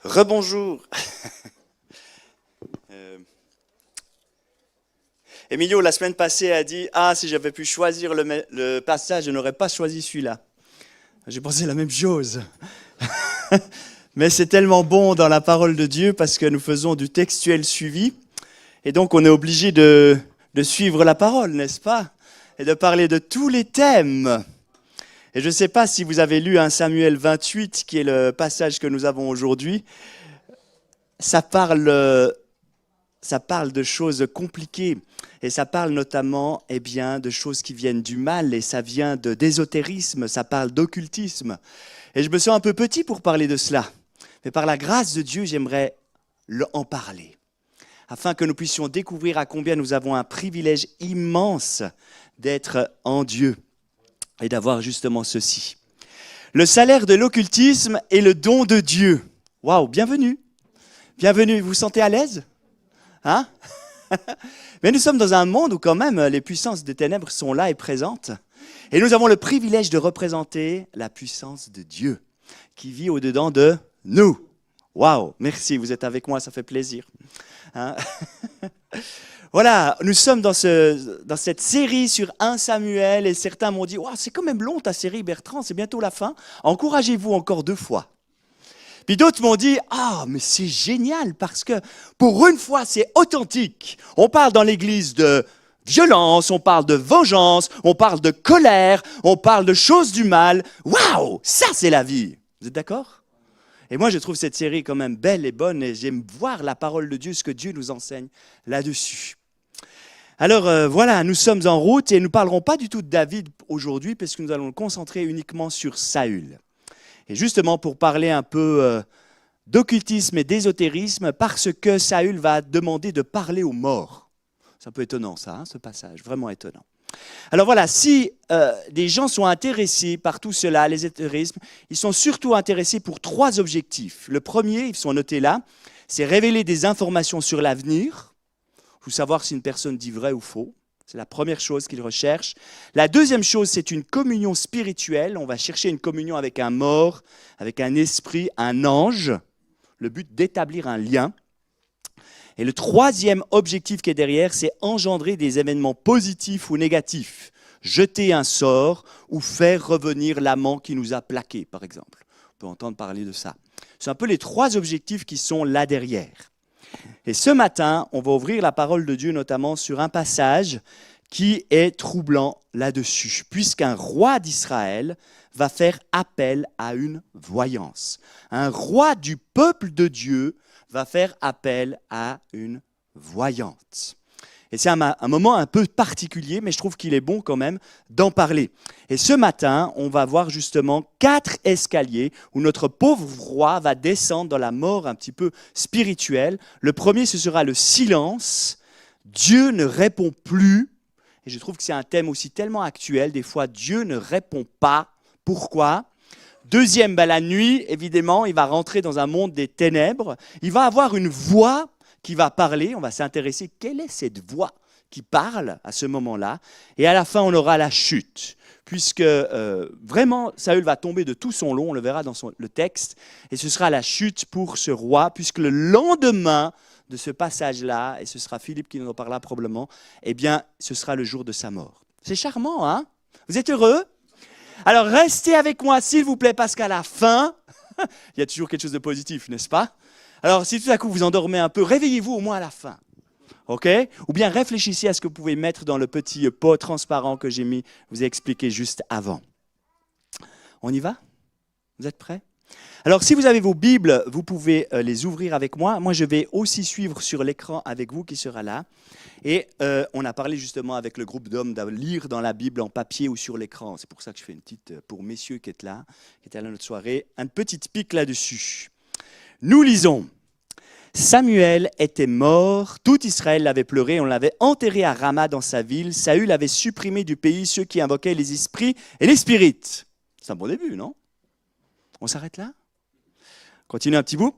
Rebonjour. Emilio, la semaine passée, a dit « Ah, si j'avais pu choisir le passage, je n'aurais pas choisi celui-là. » J'ai pensé la même chose. Mais c'est tellement bon dans la parole de Dieu parce que nous faisons du textuel suivi. Et donc, on est obligé de suivre la parole, n'est-ce pas? Et de parler de tous les thèmes. Et je ne sais pas si vous avez lu 1 Samuel 28, qui est le passage que nous avons aujourd'hui. Ça parle de choses compliquées. Et ça parle notamment de choses qui viennent du mal. Et ça vient d'ésotérisme, ça parle d'occultisme. Et je me sens un peu petit pour parler de cela. Mais par la grâce de Dieu, j'aimerais en parler. Afin que nous puissions découvrir à combien nous avons un privilège immense d'être en Dieu. Et d'avoir justement ceci. Le salaire de l'occultisme est le don de Dieu. Waouh, bienvenue. Bienvenue, vous vous sentez à l'aise? Hein? Mais nous sommes dans un monde où quand même les puissances des ténèbres sont là et présentes. Et nous avons le privilège de représenter la puissance de Dieu qui vit au-dedans de nous. Waouh, merci, vous êtes avec moi, ça fait plaisir. Hein? Voilà, nous sommes dans cette série sur 1 Samuel et certains m'ont dit wow, « c'est quand même long ta série Bertrand, c'est bientôt la fin. Encouragez-vous encore 2 fois. » Puis d'autres m'ont dit « Ah, mais c'est génial parce que pour une fois c'est authentique. On parle dans l'église de violence, on parle de vengeance, on parle de colère, on parle de choses du mal. Waouh, ça c'est la vie. » Vous êtes d'accord ? Et moi, je trouve cette série quand même belle et bonne et j'aime voir la parole de Dieu, ce que Dieu nous enseigne là-dessus. Alors voilà, nous sommes en route et nous ne parlerons pas du tout de David aujourd'hui parce que nous allons nous concentrer uniquement sur Saül. Et justement pour parler un peu d'occultisme et d'ésotérisme, parce que Saül va demander de parler aux morts. C'est un peu étonnant ça, ce passage, vraiment étonnant. Alors voilà, si des gens sont intéressés par tout cela, l'ésotérisme, ils sont surtout intéressés pour 3 objectifs. Le premier, ils sont notés là, c'est révéler des informations sur l'avenir. Il faut savoir si une personne dit vrai ou faux. C'est la première chose qu'ils recherchent. La deuxième chose, c'est une communion spirituelle. On va chercher une communion avec un mort, avec un esprit, un ange. Le but d'établir un lien. Et le troisième objectif qui est derrière, c'est engendrer des événements positifs ou négatifs. Jeter un sort ou faire revenir l'amant qui nous a plaqués, par exemple. On peut entendre parler de ça. C'est un peu les 3 objectifs qui sont là derrière. Et ce matin, on va ouvrir la parole de Dieu notamment sur un passage qui est troublant là-dessus, puisqu'un roi d'Israël va faire appel à une voyance. Un roi du peuple de Dieu va faire appel à une voyante. Et c'est un moment un peu particulier, mais je trouve qu'il est bon quand même d'en parler. Et ce matin, on va voir justement 4 escaliers où notre pauvre roi va descendre dans la mort un petit peu spirituelle. Le premier, ce sera le silence. Dieu ne répond plus. Et je trouve que c'est un thème aussi tellement actuel. Des fois, Dieu ne répond pas. Pourquoi ? Deuxième, la nuit, évidemment, il va rentrer dans un monde des ténèbres. Il va avoir une voix qui va parler. On va s'intéresser, quelle est cette voix qui parle à ce moment-là? Et à la fin, on aura la chute. Puisque vraiment, Saül va tomber de tout son long, on le verra dans le texte. Et ce sera la chute pour ce roi, puisque le lendemain de ce passage-là, et ce sera Philippe qui nous en parlera probablement, eh bien, ce sera le jour de sa mort. C'est charmant, hein? Vous êtes heureux? Alors, restez avec moi, s'il vous plaît, parce qu'à la fin, il y a toujours quelque chose de positif, n'est-ce pas? Alors, si tout à coup vous endormez un peu, réveillez-vous au moins à la fin. OK? Ou bien réfléchissez à ce que vous pouvez mettre dans le petit pot transparent que j'ai mis, vous ai expliqué juste avant. On y va? Vous êtes prêts? Alors, si vous avez vos Bibles, vous pouvez les ouvrir avec moi. Moi, je vais aussi suivre sur l'écran avec vous qui sera là. Et on a parlé justement avec le groupe d'hommes de lire dans la Bible en papier ou sur l'écran. C'est pour ça que je fais une petite, pour messieurs qui étaient là à notre soirée, une petite pique là-dessus. Nous lisons. Samuel était mort, tout Israël l'avait pleuré, on l'avait enterré à Rama dans sa ville. Saül avait supprimé du pays ceux qui invoquaient les esprits et les spirites. C'est un bon début, non? On s'arrête là? Continue un petit bout.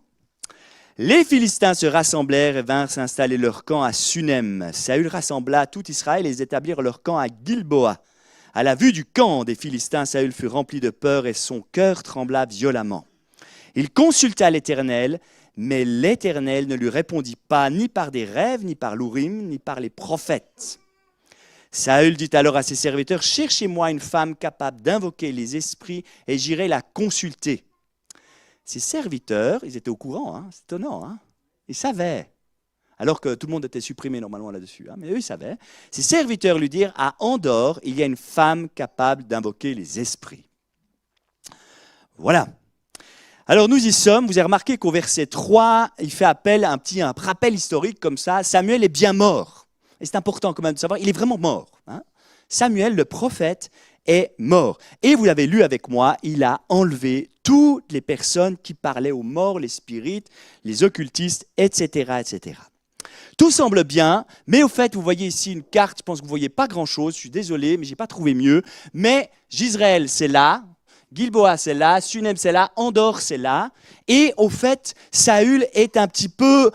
Les Philistins se rassemblèrent et vinrent s'installer leur camp à Sunem. Saül rassembla tout Israël et ils établirent leur camp à Gilboa. À la vue du camp des Philistins, Saül fut rempli de peur et son cœur trembla violemment. Il consulta l'Éternel, mais l'Éternel ne lui répondit pas, ni par des rêves, ni par l'Urim, ni par les prophètes. Saül dit alors à ses serviteurs, « Cherchez-moi une femme capable d'invoquer les esprits, et j'irai la consulter. » Ses serviteurs, ils étaient au courant, hein, c'est étonnant, hein, ils savaient, alors que tout le monde était supprimé normalement là-dessus, hein, mais eux ils savaient. Ses serviteurs lui dirent, « À Endor, il y a une femme capable d'invoquer les esprits. » Voilà. Alors nous y sommes, vous avez remarqué qu'au verset 3, il fait appel à un rappel historique comme ça. Samuel est bien mort. Et c'est important quand même de savoir, il est vraiment mort. Hein. Samuel, le prophète, est mort. Et vous l'avez lu avec moi, il a enlevé toutes les personnes qui parlaient aux morts, les spirites, les occultistes, etc., etc. Tout semble bien, mais au fait, vous voyez ici une carte, je pense que vous ne voyez pas grand-chose, je suis désolé, mais je n'ai pas trouvé mieux. Mais Jezreel, c'est là. Gilboa, c'est là, Sunem, c'est là, Endor, c'est là. Et au fait, Saül est un petit peu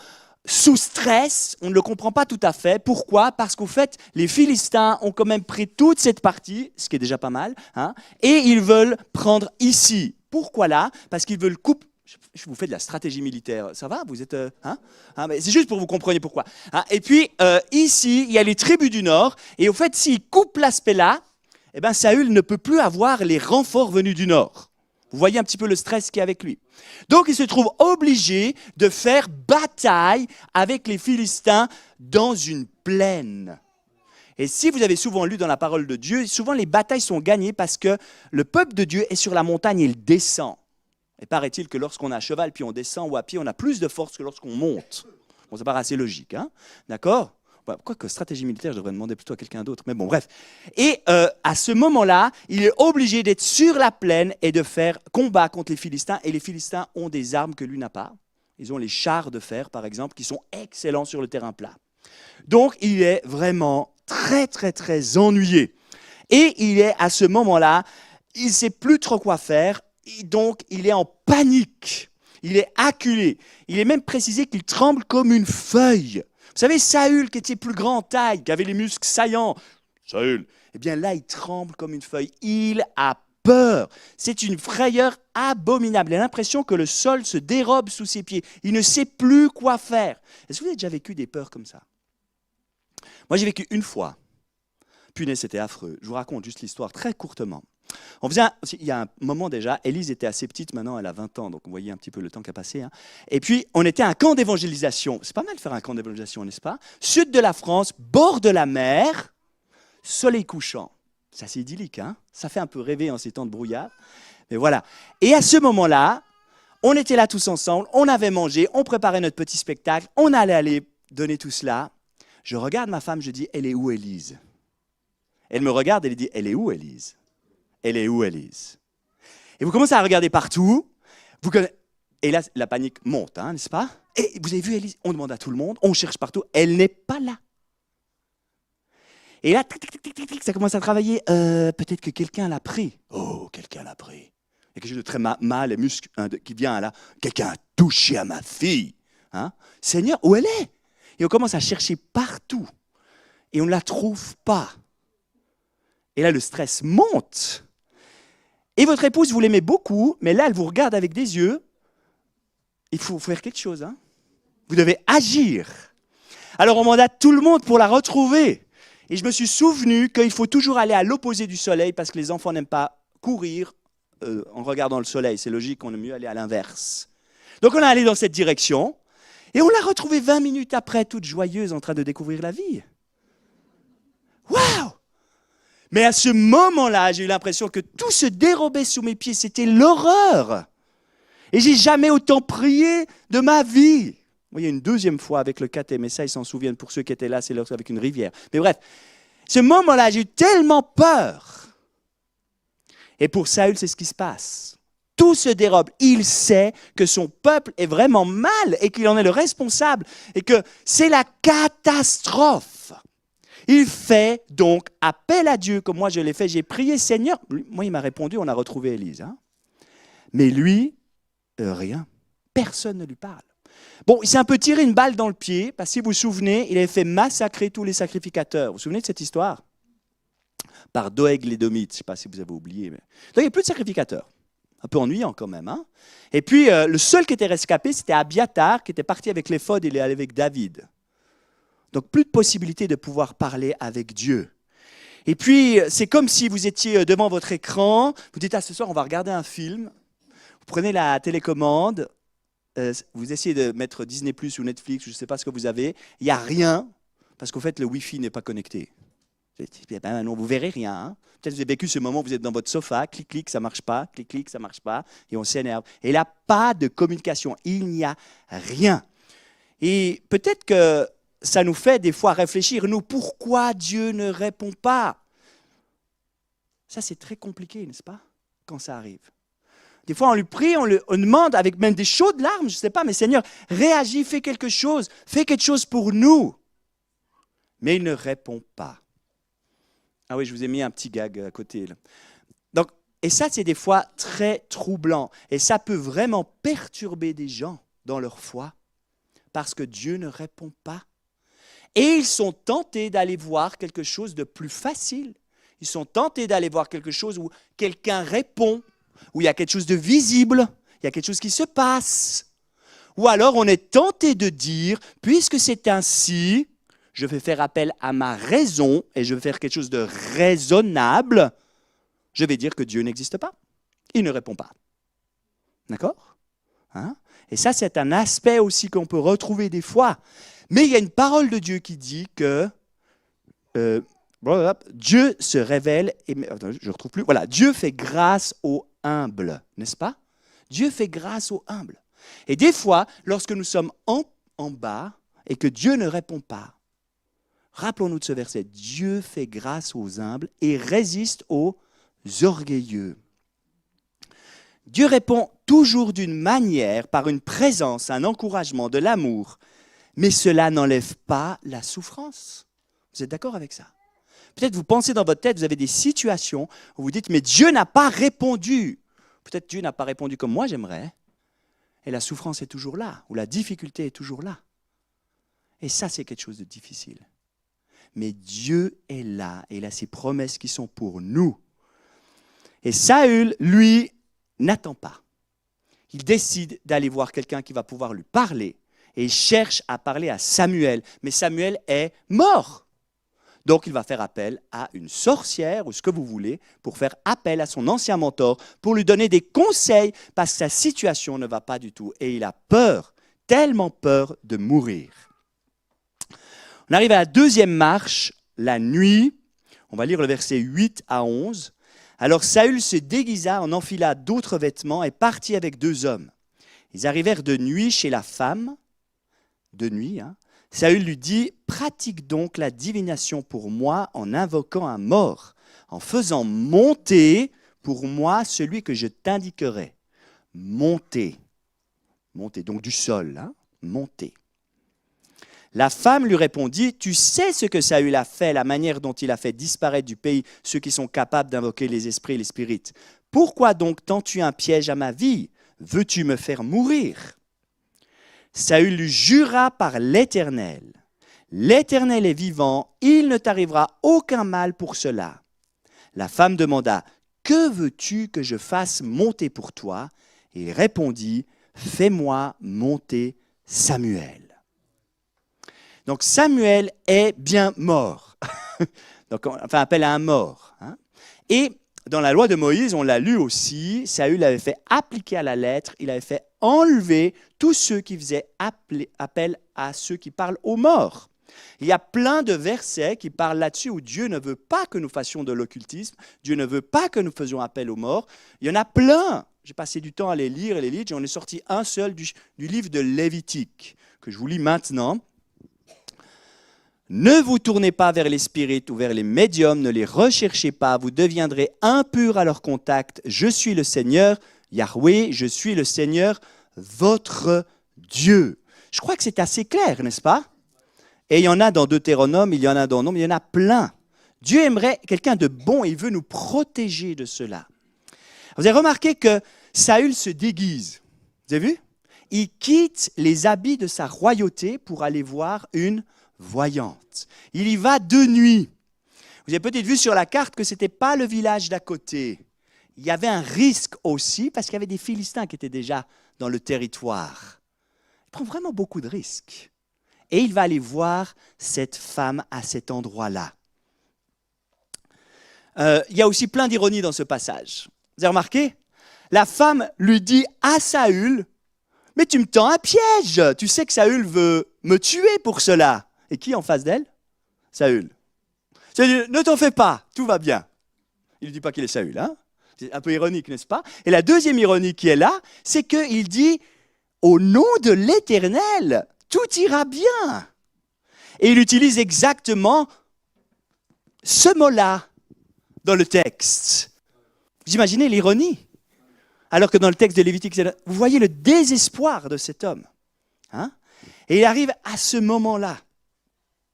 sous stress, on ne le comprend pas tout à fait. Pourquoi ? Parce qu'au fait, les Philistins ont quand même pris toute cette partie, ce qui est déjà pas mal, hein, et ils veulent prendre ici. Pourquoi là ? Parce qu'ils veulent couper. Je vous fais de la stratégie militaire, ça va ? Vous êtes, mais c'est juste pour que vous compreniez pourquoi. Hein. Et puis, ici, il y a les tribus du Nord, et au fait, s'ils coupent l'aspect là, eh ben, Saül ne peut plus avoir les renforts venus du Nord. Vous voyez un petit peu le stress qu'il y a avec lui. Donc, il se trouve obligé de faire bataille avec les Philistins dans une plaine. Et si vous avez souvent lu dans la parole de Dieu, souvent les batailles sont gagnées parce que le peuple de Dieu est sur la montagne et il descend. Et paraît-il que lorsqu'on a à cheval puis on descend ou à pied, on a plus de force que lorsqu'on monte. Bon, ça paraît assez logique, hein ? D'accord ? Quoique stratégie militaire, je devrais demander plutôt à quelqu'un d'autre, mais bon, bref. Et à ce moment-là, il est obligé d'être sur la plaine et de faire combat contre les Philistins. Et les Philistins ont des armes que lui n'a pas. Ils ont les chars de fer, par exemple, qui sont excellents sur le terrain plat. Donc, il est vraiment très, très, très ennuyé. Et il est à ce moment-là, il ne sait plus trop quoi faire. Et donc, il est en panique. Il est acculé. Il est même précisé qu'il tremble comme une feuille. Vous savez, Saül, qui était plus grand en taille, qui avait les muscles saillants, Saül, eh bien là, il tremble comme une feuille. Il a peur. C'est une frayeur abominable. Il a l'impression que le sol se dérobe sous ses pieds. Il ne sait plus quoi faire. Est-ce que vous avez déjà vécu des peurs comme ça ? Moi, j'ai vécu une fois. Punaise, c'était affreux. Je vous raconte juste l'histoire très courtement. Il y a un moment déjà, Élise était assez petite, maintenant elle a 20 ans, donc vous voyez un petit peu le temps qui a passé. Hein. Et puis, on était à un camp d'évangélisation. C'est pas mal de faire un camp d'évangélisation, n'est-ce pas ? Sud de la France, bord de la mer, soleil couchant. C'est assez idyllique, hein ? Ça fait un peu rêver en ces temps de brouillard. Mais voilà. Et à ce moment-là, on était là tous ensemble, on avait mangé, on préparait notre petit spectacle, on allait aller donner tout cela. Je regarde ma femme, je dis, elle est où Élise ? Elle me regarde, elle dit, elle est où Élise ? Elle est où, Élise ? Et vous commencez à regarder partout. Et là, la panique monte, hein, n'est-ce pas ? Et vous avez vu Élise ? On demande à tout le monde, on cherche partout. Elle n'est pas là. Et là, ça commence à travailler. Peut-être que quelqu'un l'a pris. Oh, quelqu'un l'a pris. Il y a quelque chose de très mal, les muscles qui vient là. Quelqu'un a touché à ma fille. Hein ? Seigneur, où elle est ? Et on commence à chercher partout. Et on ne la trouve pas. Et là, le stress monte. Et votre épouse, vous l'aimez beaucoup, mais là, elle vous regarde avec des yeux. Il faut faire quelque chose. Hein. Vous devez agir. Alors, on mandate tout le monde pour la retrouver. Et je me suis souvenu qu'il faut toujours aller à l'opposé du soleil parce que les enfants n'aiment pas courir en regardant le soleil. C'est logique, on aime mieux aller à l'inverse. Donc, on est allé dans cette direction. Et on l'a retrouvée 20 minutes après, toute joyeuse, en train de découvrir la vie. Waouh! Mais à ce moment-là, j'ai eu l'impression que tout se dérobait sous mes pieds. C'était l'horreur. Et j'ai jamais autant prié de ma vie. Il y a une deuxième fois avec le caté, mais ça, ils s'en souviennent. Pour ceux qui étaient là, c'est avec une rivière. Mais bref, ce moment-là, j'ai eu tellement peur. Et pour Saül, c'est ce qui se passe. Tout se dérobe. Il sait que son peuple est vraiment mal et qu'il en est le responsable et que c'est la catastrophe. Il fait donc appel à Dieu, comme moi je l'ai fait. J'ai prié, Seigneur. Moi, il m'a répondu, on a retrouvé Élise. Hein. Mais lui, rien. Personne ne lui parle. Bon, il s'est un peu tiré une balle dans le pied, parce que si vous vous souvenez, il avait fait massacrer tous les sacrificateurs. Vous vous souvenez de cette histoire ? Par Doeg l'Édomite. Je ne sais pas si vous avez oublié. Mais... Donc, il n'y a plus de sacrificateurs. Un peu ennuyant quand même. Hein? Et puis, le seul qui était rescapé, c'était Abiatar, qui était parti avec l'éphod et il est allé avec David. Donc, plus de possibilité de pouvoir parler avec Dieu. Et puis, c'est comme si vous étiez devant votre écran, vous dites, ce soir, on va regarder un film. Vous prenez la télécommande, vous essayez de mettre Disney Plus ou Netflix, je ne sais pas ce que vous avez, il n'y a rien, parce qu'en fait, le Wi-Fi n'est pas connecté. Non, vous verrez rien. Hein. Peut-être que vous avez vécu ce moment où vous êtes dans votre sofa, clic, clic, ça ne marche pas, clic, clic, ça ne marche pas, et on s'énerve. Et là, pas de communication, il n'y a rien. Et peut-être que ça nous fait des fois réfléchir, nous, pourquoi Dieu ne répond pas? Ça, c'est très compliqué, n'est-ce pas, quand ça arrive. Des fois, on lui prie, on demande avec même des chaudes larmes, je ne sais pas, mais Seigneur, réagis, fais quelque chose pour nous. Mais il ne répond pas. Ah oui, je vous ai mis un petit gag à côté. Là. Donc, et ça, c'est des fois très troublant. Et ça peut vraiment perturber des gens dans leur foi parce que Dieu ne répond pas. Et ils sont tentés d'aller voir quelque chose de plus facile. Ils sont tentés d'aller voir quelque chose où quelqu'un répond, où il y a quelque chose de visible, il y a quelque chose qui se passe. Ou alors on est tenté de dire, puisque c'est ainsi, je vais faire appel à ma raison et je vais faire quelque chose de raisonnable, je vais dire que Dieu n'existe pas. Il ne répond pas. D'accord ? Hein ? Et ça, c'est un aspect aussi qu'on peut retrouver des fois. Mais il y a une parole de Dieu qui dit que Dieu se révèle, je ne retrouve plus, voilà, Dieu fait grâce aux humbles, n'est-ce pas? Dieu fait grâce aux humbles. Et des fois, lorsque nous sommes en bas et que Dieu ne répond pas, rappelons-nous de ce verset, Dieu fait grâce aux humbles et résiste aux orgueilleux. Dieu répond toujours d'une manière, par une présence, un encouragement, de l'amour, mais cela n'enlève pas la souffrance. Vous êtes d'accord avec ça? Peut-être vous pensez dans votre tête, vous avez des situations où vous dites, mais Dieu n'a pas répondu. Peut-être Dieu n'a pas répondu comme moi j'aimerais. Et la souffrance est toujours là, ou la difficulté est toujours là. Et ça, c'est quelque chose de difficile. Mais Dieu est là, et il a ses promesses qui sont pour nous. Et Saül, lui, n'attend pas. Il décide d'aller voir quelqu'un qui va pouvoir lui parler. Et il cherche à parler à Samuel. Mais Samuel est mort. Donc il va faire appel à une sorcière, ou ce que vous voulez, pour faire appel à son ancien mentor, pour lui donner des conseils, parce que sa situation ne va pas du tout. Et il a peur, tellement peur de mourir. On arrive à la deuxième marche, la nuit. On va lire le verset 8 à 11. Alors Saül se déguisa, en enfila d'autres vêtements et partit avec 2 hommes. Ils arrivèrent de nuit chez la femme, de nuit. Saül lui dit, pratique donc la divination pour moi en invoquant un mort, en faisant monter pour moi celui que je t'indiquerai. Monter, donc du sol, monter. La femme lui répondit, tu sais ce que Saül a fait, la manière dont il a fait disparaître du pays ceux qui sont capables d'invoquer les esprits et les spirites. Pourquoi donc tends-tu un piège à ma vie? Veux-tu me faire mourir? Saül lui jura par l'Éternel. L'Éternel est vivant, il ne t'arrivera aucun mal pour cela. La femme demanda, que veux-tu que je fasse monter pour toi? Et il répondit, fais-moi monter Samuel. Donc Samuel est bien mort. Donc on fait appel à un mort. Et dans la loi de Moïse, on l'a lu aussi, Saül avait fait appliquer à la lettre, il avait fait enlever tous ceux qui faisaient appel à ceux qui parlent aux morts. Il y a plein de versets qui parlent là-dessus où Dieu ne veut pas que nous fassions de l'occultisme, Dieu ne veut pas que nous faisions appel aux morts. Il y en a plein. J'ai passé du temps à les lire, j'en ai sorti un seul du livre de Lévitique, que je vous lis maintenant. Ne vous tournez pas vers les spirites ou vers les médiums, ne les recherchez pas, vous deviendrez impurs à leur contact. Je suis le Seigneur, Yahweh, je suis le Seigneur, votre Dieu. Je crois que c'est assez clair, n'est-ce pas? Et il y en a dans Deutéronome, il y en a dans Nombre, il y en a plein. Dieu aimerait quelqu'un de bon et il veut nous protéger de cela. Vous avez remarqué que Saül se déguise. Vous avez vu? Il quitte les habits de sa royauté pour aller voir une voyante. Il y va de nuit. Vous avez peut-être vu sur la carte que ce n'était pas le village d'à côté. il y avait un risque aussi parce qu'il y avait des Philistins qui étaient déjà dans le territoire. Il prend vraiment beaucoup de risques. Et il va aller voir cette femme à cet endroit-là. Il y a aussi plein d'ironie dans ce passage. Vous avez remarqué? La femme lui dit à Saül, « Mais tu me tends un piège, tu sais que Saül veut me tuer pour cela. » Et qui en face d'elle? Saül. Saül dit, « Ne t'en fais pas, tout va bien. » Il ne dit pas qu'il est Saül, hein? C'est un peu ironique, n'est-ce pas? Et la deuxième ironie qui est là, c'est qu'il dit, « Au nom de l'Éternel, tout ira bien. » Et il utilise exactement ce mot-là dans le texte. Vous imaginez l'ironie? Alors que dans le texte de Lévitique, vous voyez le désespoir de cet homme. Hein? Et il arrive à ce moment-là.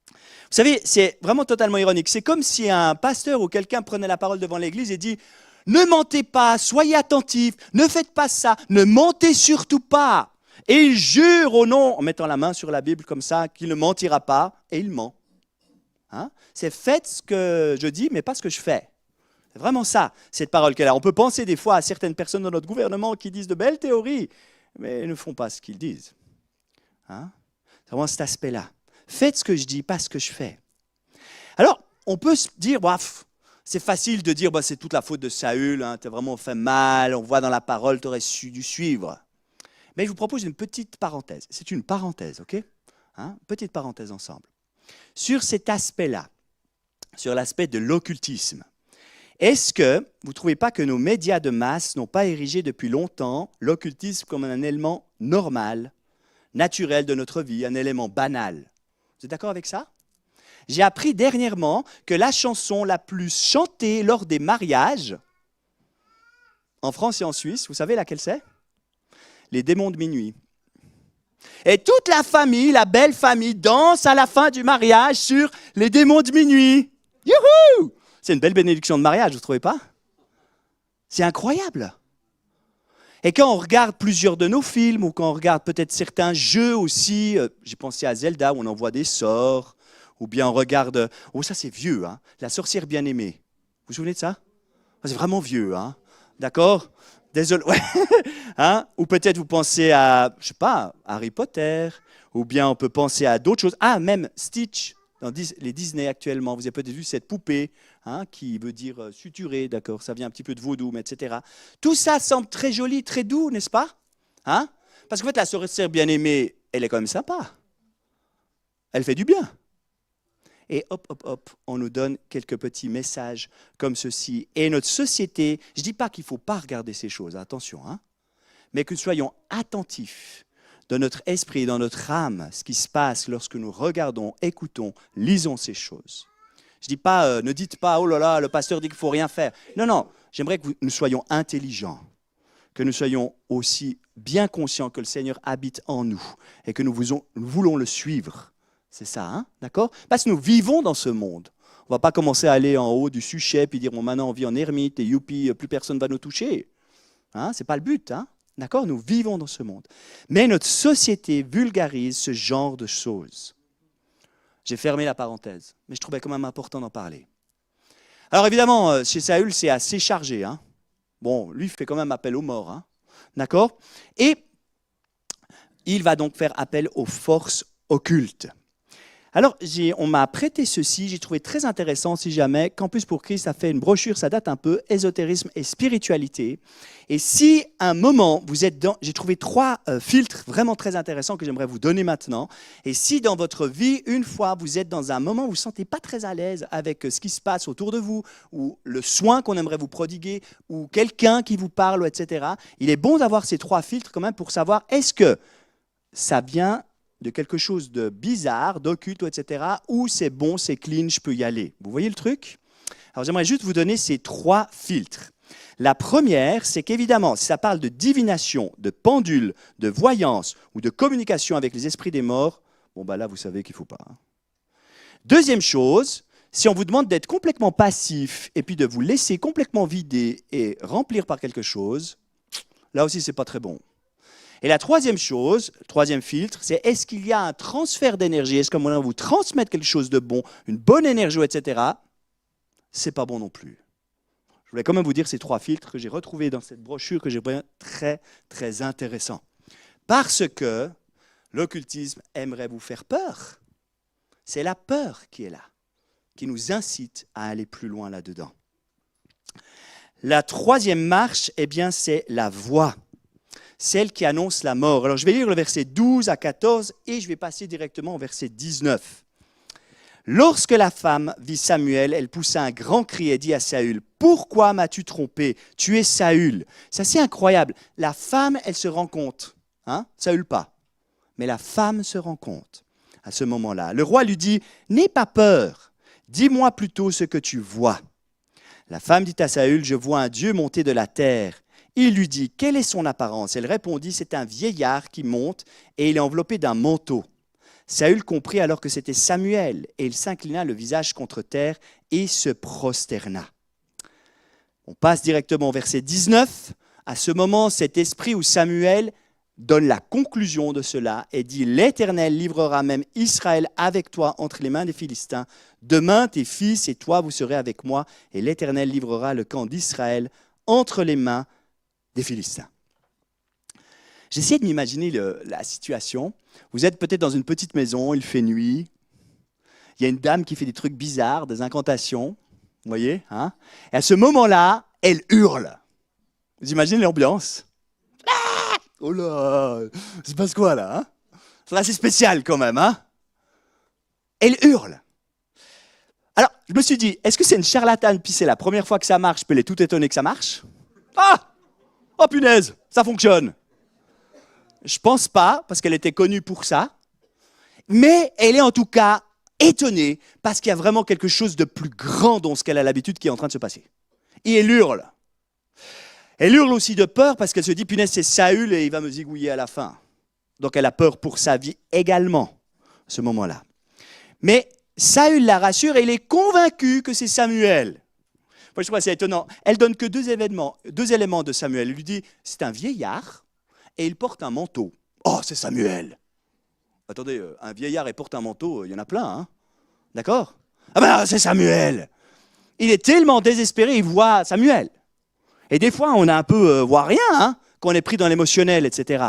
Vous savez, c'est vraiment totalement ironique. C'est comme si un pasteur ou quelqu'un prenait la parole devant l'église et dit « Ne mentez pas, soyez attentifs, ne faites pas ça, ne mentez surtout pas. » Et il jure au nom, en mettant la main sur la Bible comme ça, qu'il ne mentira pas, et il ment. Hein? C'est faites ce que je dis, mais pas ce que je fais. C'est vraiment ça, cette parole qu'elle a. On peut penser des fois à certaines personnes dans notre gouvernement qui disent de belles théories, mais ne font pas ce qu'ils disent. Hein? C'est vraiment cet aspect-là. Faites ce que je dis, pas ce que je fais. Alors, on peut se dire, bref, c'est facile de dire, c'est toute la faute de Saül, hein, tu as vraiment fait mal, on voit dans la parole, tu aurais dû suivre. Mais je vous propose une petite parenthèse. C'est une parenthèse, ok? Hein? Petite parenthèse ensemble. Sur cet aspect-là, sur l'aspect de l'occultisme, est-ce que vous ne trouvez pas que nos médias de masse n'ont pas érigé depuis longtemps l'occultisme comme un élément normal, naturel de notre vie, un élément banal? Vous êtes d'accord avec ça? J'ai appris dernièrement que la chanson la plus chantée lors des mariages, en France et en Suisse, vous savez laquelle c'est? Les démons de minuit. Et toute la famille, la belle famille, danse à la fin du mariage sur les démons de minuit. Youhou! C'est une belle bénédiction de mariage, vous ne trouvez pas? C'est incroyable. Et quand on regarde plusieurs de nos films, ou quand on regarde peut-être certains jeux aussi, j'ai pensé à Zelda, où on envoie des sorts, ou bien on regarde, oh ça c'est vieux, hein, La sorcière bien-aimée. Vous vous souvenez de ça? C'est vraiment vieux, hein, d'accord? Désolé, ouais. Hein? Ou peut-être vous pensez à, je sais pas, Harry Potter, ou bien on peut penser à d'autres choses. Ah, même Stitch, dans les Disney actuellement, vous avez peut-être vu cette poupée, hein, qui veut dire suturé, d'accord, ça vient un petit peu de vaudou, mais etc. Tout ça semble très joli, très doux, n'est-ce pas? Hein? Parce qu'en fait, la sorcière bien-aimée, elle est quand même sympa. Elle fait du bien. Et hop, hop, hop, on nous donne quelques petits messages comme ceci. Et notre société, je ne dis pas qu'il ne faut pas regarder ces choses, attention, hein, mais que nous soyons attentifs dans notre esprit, dans notre âme, ce qui se passe lorsque nous regardons, écoutons, lisons ces choses. Je ne dis pas, ne dites pas, oh là là, le pasteur dit qu'il ne faut rien faire. Non, non, j'aimerais que nous soyons intelligents, que nous soyons aussi bien conscients que le Seigneur habite en nous et que nous voulons le suivre. C'est ça, hein? D'accord? Parce que nous vivons dans ce monde. On ne va pas commencer à aller en haut du Suchet puis dire, bon, maintenant on vit en ermite et youpi, plus personne ne va nous toucher. Hein? Ce n'est pas le but, hein? D'accord? Nous vivons dans ce monde. Mais notre société vulgarise ce genre de choses. J'ai fermé la parenthèse, mais je trouvais quand même important d'en parler. Alors évidemment, chez Saül, c'est assez chargé. Hein? Bon, lui fait quand même appel aux morts. Hein? D'accord? Et il va donc faire appel aux forces occultes. Alors, on m'a prêté ceci, j'ai trouvé très intéressant, si jamais, Campus pour Christ a fait une brochure, ça date un peu, ésotérisme et spiritualité. Et si, à un moment, vous êtes dans, j'ai trouvé 3 filtres vraiment très intéressants que j'aimerais vous donner maintenant. Et si dans votre vie, une fois, vous êtes dans un moment où vous ne vous sentez pas très à l'aise avec ce qui se passe autour de vous, ou le soin qu'on aimerait vous prodiguer, ou quelqu'un qui vous parle, etc., il est bon d'avoir ces 3 filtres quand même pour savoir est-ce que ça vient de quelque chose de bizarre, d'occulte, etc., où c'est bon, c'est clean, je peux y aller. Vous voyez le truc? Alors j'aimerais juste vous donner ces 3 filtres. La première, c'est qu'évidemment, si ça parle de divination, de pendule, de voyance ou de communication avec les esprits des morts, bon là vous savez qu'il ne faut pas. Hein. Deuxième chose, si on vous demande d'être complètement passif et puis de vous laisser complètement vider et remplir par quelque chose, là aussi c'est pas très bon. Et la troisième chose, le troisième filtre, c'est est-ce qu'il y a un transfert d'énergie? Est-ce qu'on va vous transmettre quelque chose de bon, une bonne énergie, etc. C'est pas bon non plus. Je voulais quand même vous dire ces 3 filtres que j'ai retrouvés dans cette brochure que j'ai trouvé très, très intéressant. Parce que l'occultisme aimerait vous faire peur. C'est la peur qui est là, qui nous incite à aller plus loin là-dedans. La 3e marche, eh bien, c'est la voix, celle qui annonce la mort. Alors, je vais lire le verset 12 à 14 et je vais passer directement au verset 19. Lorsque la femme vit Samuel, elle poussa un grand cri et dit à Saül, « Pourquoi m'as-tu trompé? Tu es Saül. » C'est assez incroyable. La femme, elle se rend compte. Saül pas. Mais la femme se rend compte à ce moment-là. Le roi lui dit, « N'aie pas peur. Dis-moi plutôt ce que tu vois. » La femme dit à Saül, « Je vois un Dieu monter de la terre. » Il lui dit, « Quelle est son apparence ?» Elle répondit, « C'est un vieillard qui monte et il est enveloppé d'un manteau. » Saül comprit alors que c'était Samuel, et il s'inclina le visage contre terre et se prosterna. On passe directement au verset 19. À ce moment, cet esprit où Samuel donne la conclusion de cela et dit « L'Éternel livrera même Israël avec toi entre les mains des Philistins. Demain, tes fils et toi, vous serez avec moi, et l'Éternel livrera le camp d'Israël entre les mains des Philistins. » J'essaie de m'imaginer la situation. Vous êtes peut-être dans une petite maison, il fait nuit. Il y a une dame qui fait des trucs bizarres, des incantations. Vous voyez, Et à ce moment-là, elle hurle. Vous imaginez l'ambiance? Ah, oh là, il se passe quoi là? C'est assez spécial quand même. Elle hurle. Alors, je me suis dit, est-ce que c'est une charlatane, puis c'est la première fois que ça marche, puis elle est tout étonnée que ça marche? Ah! Oh punaise, ça fonctionne. Je ne pense pas, parce qu'elle était connue pour ça, mais elle est en tout cas étonnée, parce qu'il y a vraiment quelque chose de plus grand dans ce qu'elle a l'habitude qui est en train de se passer. Et elle hurle. Elle hurle aussi de peur, parce qu'elle se dit, punaise, c'est Saül et il va me zigouiller à la fin. Donc elle a peur pour sa vie également, à ce moment-là. Mais Saül la rassure et il est convaincu que c'est Samuel. Moi, je trouve c'est étonnant. Elle donne que 2 éléments de Samuel. Elle lui dit, c'est un vieillard, et il porte un manteau. Oh, c'est Samuel. Attendez, un vieillard et porte un manteau, il y en a plein, D'accord? Ah ben, c'est Samuel. Il est tellement désespéré, il voit Samuel. Et des fois, on a un peu voit rien, quand on est pris dans l'émotionnel, etc.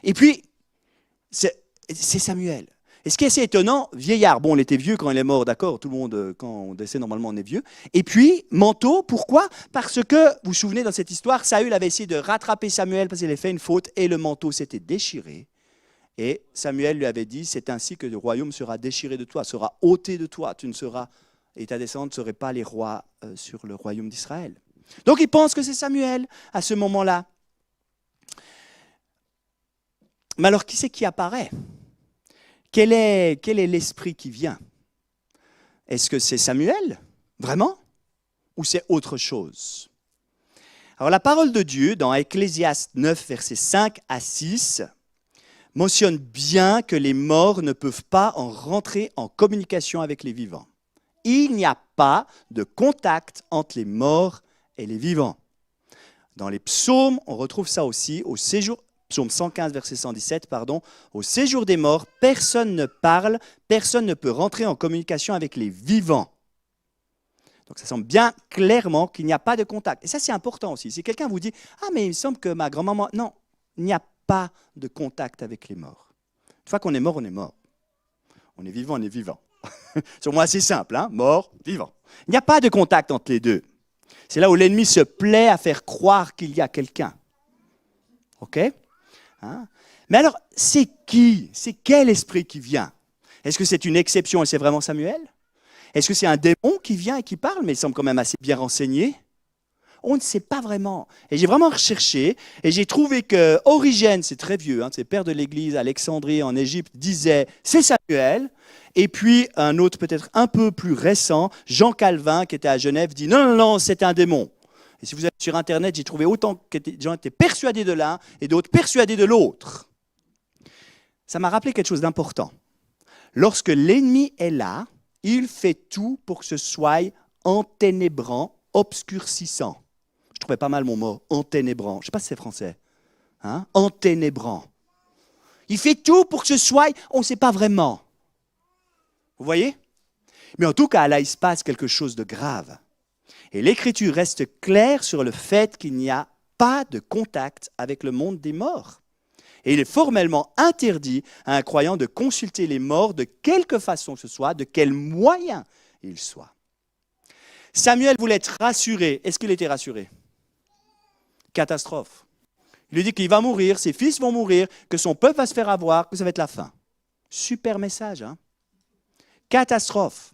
Et puis, c'est Samuel. Et ce qui est assez étonnant, vieillard, bon, on était vieux quand il est mort, d'accord, tout le monde, quand on décède, normalement, on est vieux. Et puis, manteau, pourquoi? Parce que, vous vous souvenez, dans cette histoire, Saül avait essayé de rattraper Samuel parce qu'il avait fait une faute et le manteau s'était déchiré. Et Samuel lui avait dit, c'est ainsi que le royaume sera déchiré de toi, sera ôté de toi, tu ne seras, et ta descendance ne serait pas les rois sur le royaume d'Israël. Donc, il pense que c'est Samuel à ce moment-là. Mais alors, qui c'est qui apparaît? Quel est l'esprit qui vient? Est-ce que c'est Samuel, vraiment? Ou c'est autre chose? Alors la parole de Dieu, dans Ecclésiaste 9, versets 5 à 6, mentionne bien que les morts ne peuvent pas en rentrer en communication avec les vivants. Il n'y a pas de contact entre les morts et les vivants. Dans les psaumes, on retrouve ça aussi au séjour. Psaume 115, verset 117, au séjour des morts, personne ne parle, personne ne peut rentrer en communication avec les vivants. Donc ça semble bien clairement qu'il n'y a pas de contact. Et ça, c'est important aussi. Si quelqu'un vous dit « Ah, mais il me semble que ma grand-maman… » Non, il n'y a pas de contact avec les morts. Une fois qu'on est mort, on est mort. On est vivant, on est vivant. C'est au moins assez simple, mort, vivant. Il n'y a pas de contact entre les deux. C'est là où l'ennemi se plaît à faire croire qu'il y a quelqu'un. OK ? Mais alors, c'est qui? C'est quel esprit qui vient? Est-ce que c'est une exception et c'est vraiment Samuel? Est-ce que c'est un démon qui vient et qui parle, mais il semble quand même assez bien renseigné? On ne sait pas vraiment. Et j'ai vraiment recherché et j'ai trouvé que Origène, c'est très vieux, c'est père de l'Église, Alexandrie en Égypte, disait c'est Samuel. Et puis un autre peut-être un peu plus récent, Jean Calvin, qui était à Genève, dit non, non, non, c'est un démon. Et si vous êtes sur Internet, j'ai trouvé autant que des gens étaient persuadés de l'un et d'autres persuadés de l'autre. Ça m'a rappelé quelque chose d'important. Lorsque l'ennemi est là, il fait tout pour que ce soit enténébrant, obscurcissant. Je trouvais pas mal mon mot, enténébrant. Je ne sais pas si c'est français. Enténébrant. Il fait tout pour que ce soit, on ne sait pas vraiment. Vous voyez? Mais en tout cas, là, il se passe quelque chose de grave. Et l'Écriture reste claire sur le fait qu'il n'y a pas de contact avec le monde des morts. Et il est formellement interdit à un croyant de consulter les morts de quelque façon que ce soit, de quel moyen il soit. Samuel voulait être rassuré. Est-ce qu'il était rassuré? Catastrophe. Il lui dit qu'il va mourir, ses fils vont mourir, que son peuple va se faire avoir, que ça va être la fin. Super message, hein? Catastrophe.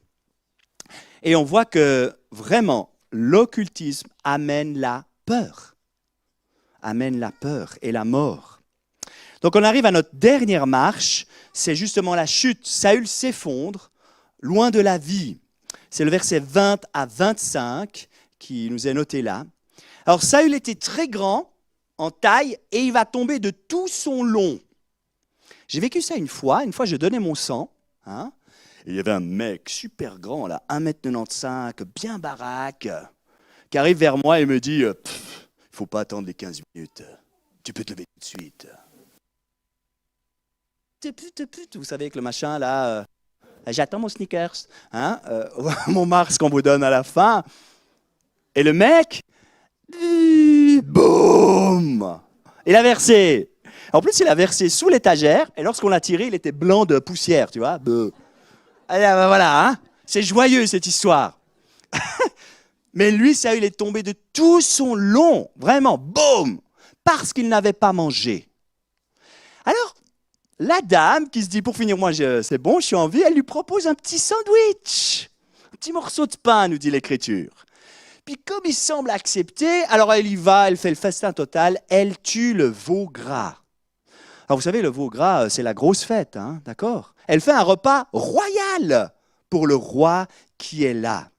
Et on voit que vraiment, l'occultisme amène la peur. Amène la peur et la mort. Donc on arrive à notre dernière marche, c'est justement la chute. Saül s'effondre, loin de la vie. C'est le verset 20 à 25 qui nous est noté là. Alors Saül était très grand en taille et il va tomber de tout son long. J'ai vécu ça une fois je donnais mon sang. Hein, et il y avait un mec super grand, là, 1m95, bien baraque, qui arrive vers moi et me dit « Il ne faut pas attendre les 15 minutes, tu peux te lever tout de suite. » Vous savez, avec le machin là, j'attends mon sneakers, hein, mon Mars qu'on vous donne à la fin. Et le mec, boum, il a versé. En plus, il a versé sous l'étagère, et lorsqu'on l'a tiré, il était blanc de poussière, tu vois. Allez, ben voilà, hein, c'est joyeux cette histoire. Mais lui, ça, il est tombé de tout son long, vraiment, boum, parce qu'il n'avait pas mangé. Alors, la dame qui se dit, pour finir, moi, c'est bon, je suis en vie, elle lui propose un petit sandwich, un petit morceau de pain, nous dit l'Écriture. Puis comme il semble accepter, alors elle y va, elle fait le festin total, elle tue le veau gras. Alors vous savez, le veau gras, c'est la grosse fête, hein, d'accord? Elle fait un repas royal pour le roi qui est là.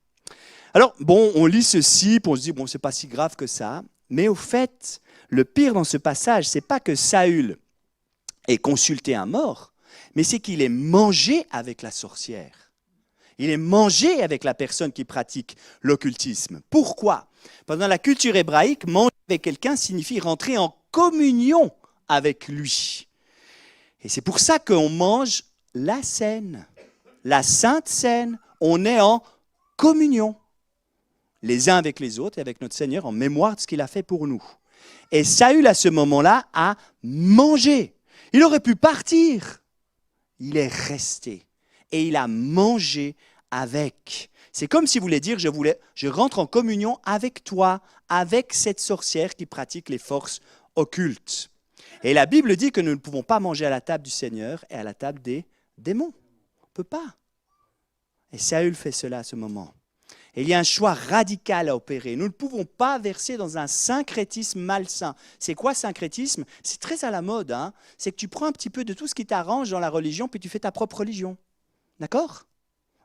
Alors, bon, on lit ceci, puis on se dit, bon, c'est pas si grave que ça, mais au fait, le pire dans ce passage, c'est pas que Saül ait consulté un mort, mais c'est qu'il ait mangé avec la sorcière. Il est mangé avec la personne qui pratique l'occultisme. Pourquoi? Pendant la culture hébraïque, manger avec quelqu'un signifie rentrer en communion avec lui. Et c'est pour ça qu'on mange la scène, la sainte scène. On est en communion, les uns avec les autres et avec notre Seigneur, en mémoire de ce qu'il a fait pour nous. Et Saül, à ce moment-là, a mangé. Il aurait pu partir. Il est resté. Et il a mangé avec. C'est comme s'il voulait dire, je rentre en communion avec toi, avec cette sorcière qui pratique les forces occultes. Et la Bible dit que nous ne pouvons pas manger à la table du Seigneur et à la table des démons. On ne peut pas. Et Saül fait cela à ce moment. Et il y a un choix radical à opérer. Nous ne pouvons pas verser dans un syncrétisme malsain. C'est quoi syncrétisme? C'est très à la mode. Hein? C'est que tu prends un petit peu de tout ce qui t'arrange dans la religion, puis tu fais ta propre religion. D'accord?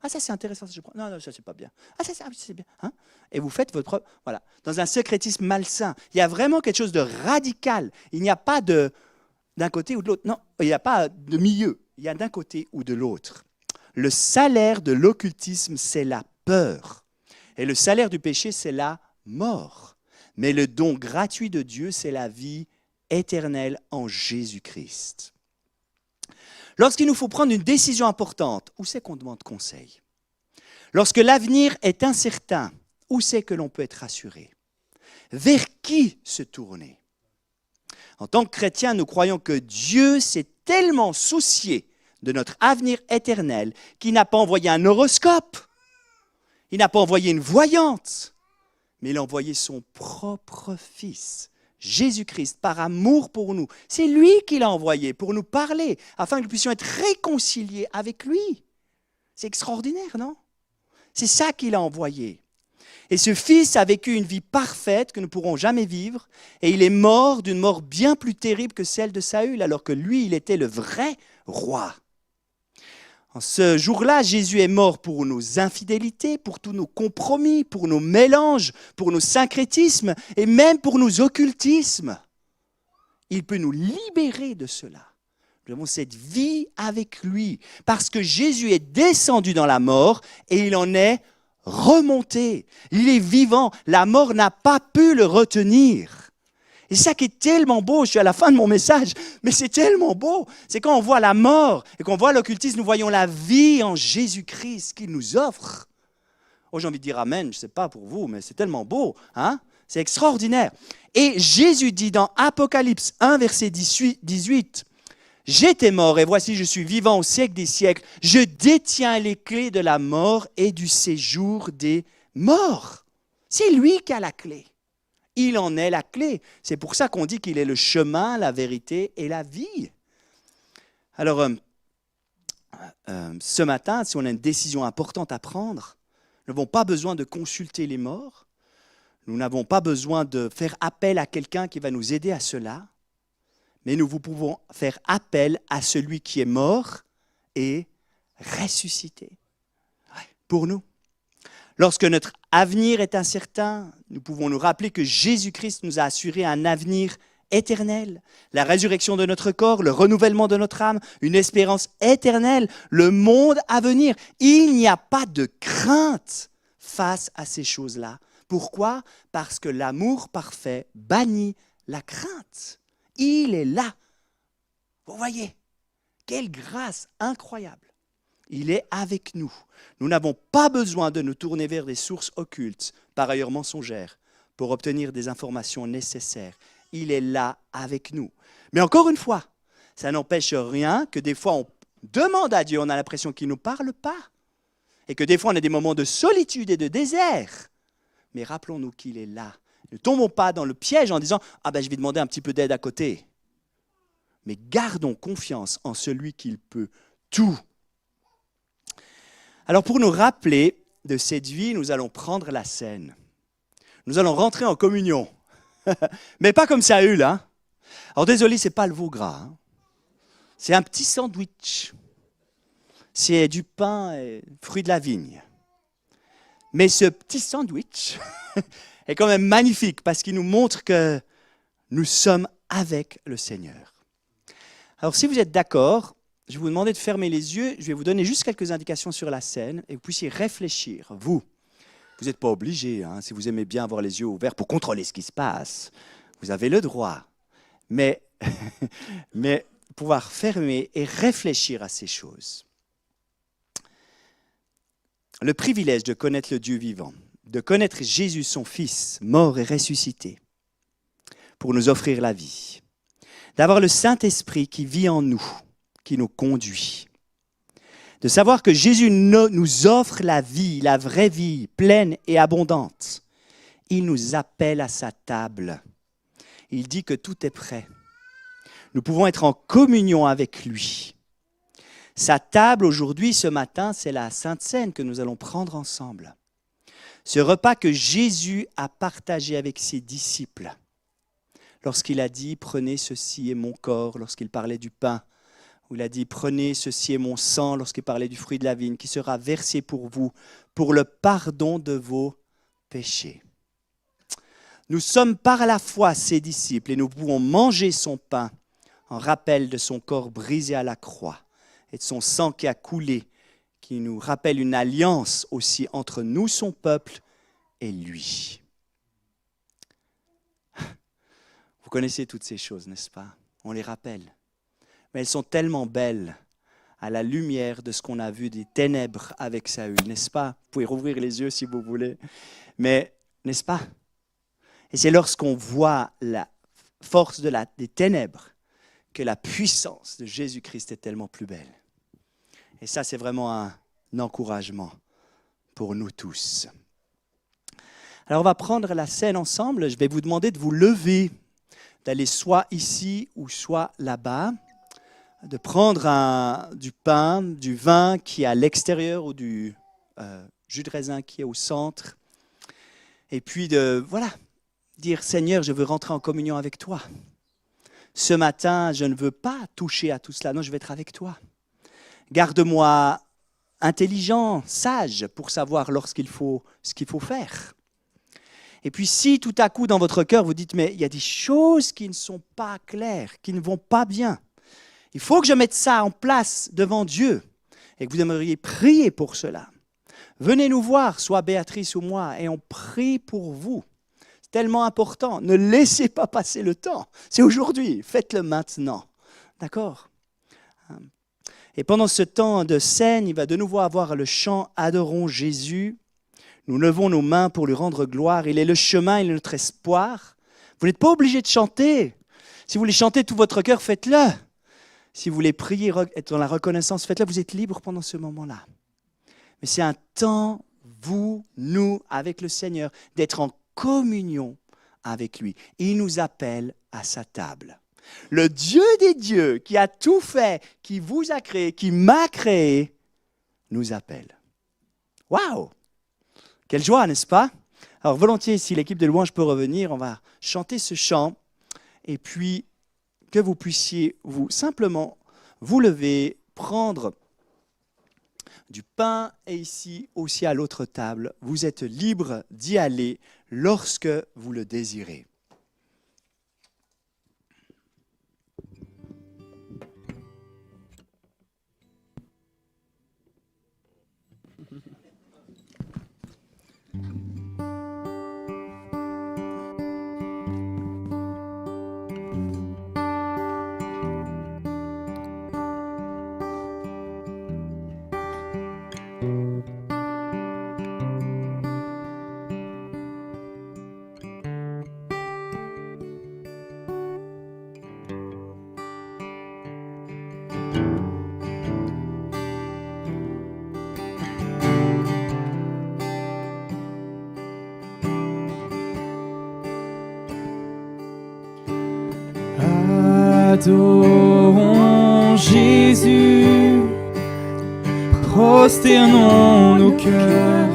Ah, ça c'est intéressant. Ça, je prends. Non, ça c'est pas bien. Ah, ça c'est bien. Hein? Et vous faites votre propre. Voilà. Dans un syncrétisme malsain, il y a vraiment quelque chose de radical. Il n'y a pas d'un côté ou de l'autre. Non, il n'y a pas de milieu. Il y a d'un côté ou de l'autre. Le salaire de l'occultisme, c'est la peur. Et le salaire du péché, c'est la mort. Mais le don gratuit de Dieu, c'est la vie éternelle en Jésus-Christ. Lorsqu'il nous faut prendre une décision importante, où c'est qu'on demande conseil? Lorsque l'avenir est incertain, où c'est que l'on peut être rassuré? Vers qui se tourner? En tant que chrétiens, nous croyons que Dieu s'est tellement soucié de notre avenir éternel qu'il n'a pas envoyé un horoscope. Il n'a pas envoyé une voyante, mais il a envoyé son propre Fils, Jésus-Christ, par amour pour nous. C'est lui qui l'a envoyé pour nous parler, afin que nous puissions être réconciliés avec lui. C'est extraordinaire, non? C'est ça qu'il a envoyé. Et ce Fils a vécu une vie parfaite que nous ne pourrons jamais vivre, et il est mort d'une mort bien plus terrible que celle de Saül, alors que lui, il était le vrai roi. En ce jour-là, Jésus est mort pour nos infidélités, pour tous nos compromis, pour nos mélanges, pour nos syncrétismes et même pour nos occultismes. Il peut nous libérer de cela. Nous avons cette vie avec lui parce que Jésus est descendu dans la mort et il en est remonté. Il est vivant. La mort n'a pas pu le retenir. Et ça qui est tellement beau, je suis à la fin de mon message, mais c'est tellement beau. C'est quand on voit la mort et qu'on voit l'occultisme, nous voyons la vie en Jésus-Christ qu'il nous offre. Oh, j'ai envie de dire amen, je ne sais pas pour vous, mais c'est tellement beau, hein? C'est extraordinaire. Et Jésus dit dans Apocalypse 1, verset 18, « J'étais mort et voici je suis vivant au siècle des siècles. Je détiens les clés de la mort et du séjour des morts. » C'est lui qui a la clé. Il en est la clé. C'est pour ça qu'on dit qu'il est le chemin, la vérité et la vie. Alors, ce matin, si on a une décision importante à prendre, nous n'avons pas besoin de consulter les morts. Nous n'avons pas besoin de faire appel à quelqu'un qui va nous aider à cela. Mais nous pouvons faire appel à celui qui est mort et ressuscité. Pour nous. Lorsque notre avenir est incertain, nous pouvons nous rappeler que Jésus-Christ nous a assuré un avenir éternel. La résurrection de notre corps, le renouvellement de notre âme, une espérance éternelle, le monde à venir. Il n'y a pas de crainte face à ces choses-là. Pourquoi? Parce que l'amour parfait bannit la crainte. Il est là. Vous voyez, quelle grâce incroyable. Il est avec nous. Nous n'avons pas besoin de nous tourner vers des sources occultes, par ailleurs mensongères, pour obtenir des informations nécessaires. Il est là avec nous. Mais encore une fois, ça n'empêche rien que des fois on demande à Dieu, on a l'impression qu'il ne nous parle pas. Et que des fois on a des moments de solitude et de désert. Mais rappelons-nous qu'il est là. Ne tombons pas dans le piège en disant « Ah ben je vais demander un petit peu d'aide à côté ». Mais gardons confiance en celui qui peut tout. Alors pour nous rappeler de cette vie, nous allons prendre la scène. Nous allons rentrer en communion. Mais pas comme Saül, hein. Alors désolé, ce n'est pas le veau gras. Hein. C'est un petit sandwich. C'est du pain et fruits de la vigne. Mais ce petit sandwich est quand même magnifique parce qu'il nous montre que nous sommes avec le Seigneur. Alors si vous êtes d'accord, je vais vous demander de fermer les yeux. Je vais vous donner juste quelques indications sur la scène et que vous puissiez réfléchir. Vous n'êtes pas obligé, hein, si vous aimez bien avoir les yeux ouverts pour contrôler ce qui se passe. Vous avez le droit. Mais pouvoir fermer et réfléchir à ces choses. Le privilège de connaître le Dieu vivant, de connaître Jésus, son Fils, mort et ressuscité, pour nous offrir la vie. D'avoir le Saint-Esprit qui vit en nous, qui nous conduit. De savoir que Jésus nous offre la vie, la vraie vie, pleine et abondante. Il nous appelle à sa table. Il dit que tout est prêt. Nous pouvons être en communion avec lui. Sa table aujourd'hui, ce matin, c'est la Sainte Seine que nous allons prendre ensemble. Ce repas que Jésus a partagé avec ses disciples. Lorsqu'il a dit « Prenez, ceci est mon corps », lorsqu'il parlait du pain. Où il a dit « Prenez, ceci est mon sang » lorsqu'il parlait du fruit de la vigne, qui sera versé pour vous, pour le pardon de vos péchés. Nous sommes par la foi ses disciples et nous pouvons manger son pain en rappel de son corps brisé à la croix et de son sang qui a coulé, qui nous rappelle une alliance aussi entre nous, son peuple, et lui. Vous connaissez toutes ces choses, n'est-ce pas? On les rappelle. Mais elles sont tellement belles à la lumière de ce qu'on a vu des ténèbres avec Saül, n'est-ce pas? Vous pouvez rouvrir les yeux si vous voulez. Mais, n'est-ce pas? Et c'est lorsqu'on voit la force des ténèbres que la puissance de Jésus-Christ est tellement plus belle. Et ça, c'est vraiment un encouragement pour nous tous. Alors, on va prendre la scène ensemble. Je vais vous demander de vous lever, d'aller soit ici ou soit là-bas, de prendre du pain, du vin qui est à l'extérieur ou du jus de raisin qui est au centre. Et puis de, dire « Seigneur, je veux rentrer en communion avec toi. Ce matin, je ne veux pas toucher à tout cela. Non, je vais être avec toi. Garde-moi intelligent, sage, pour savoir ce qu'il faut faire. » Et puis si tout à coup dans votre cœur vous dites « Mais il y a des choses qui ne sont pas claires, qui ne vont pas bien. Il faut que je mette ça en place devant Dieu. » Et que vous aimeriez prier pour cela. Venez nous voir, soit Béatrice ou moi, et on prie pour vous. C'est tellement important. Ne laissez pas passer le temps. C'est aujourd'hui. Faites-le maintenant. D'accord? Et pendant ce temps de scène, il va de nouveau avoir le chant « Adorons Jésus ». Nous levons nos mains pour lui rendre gloire. Il est le chemin, il est notre espoir. Vous n'êtes pas obligé de chanter. Si vous voulez chanter tout votre cœur, faites-le. Si vous voulez prier, être dans la reconnaissance, faites-le. Vous êtes libre pendant ce moment-là. Mais c'est un temps, vous, nous, avec le Seigneur, d'être en communion avec lui. Et il nous appelle à sa table. Le Dieu des dieux, qui a tout fait, qui vous a créé, qui m'a créé, nous appelle. Waouh! Quelle joie, n'est-ce pas? Alors volontiers, si l'équipe de louange peut revenir, on va chanter ce chant. Et puis, que vous puissiez simplement vous lever, prendre du pain et ici aussi à l'autre table. Vous êtes libre d'y aller lorsque vous le désirez. Adorons Jésus, prosternons nos cœurs,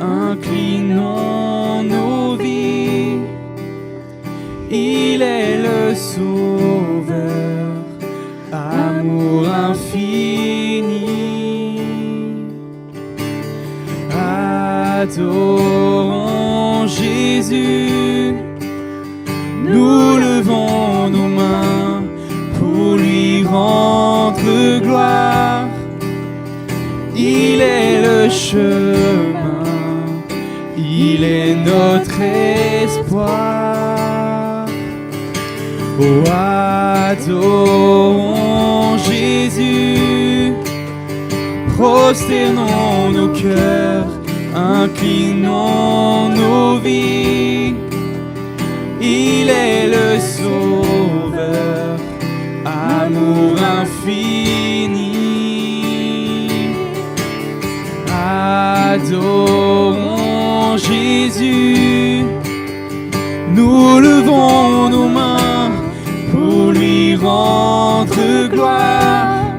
inclinons nos vies. Il est le Sauveur, amour infini. Adorons Jésus, nous levons nos mains pour lui rendre gloire. Il est le chemin, il est notre espoir. Oh, adorons Jésus, prosternons nos cœurs, inclinons nos vies. Il est le Sauveur, amour infini. Adorons Jésus, nous levons nos mains pour lui rendre gloire.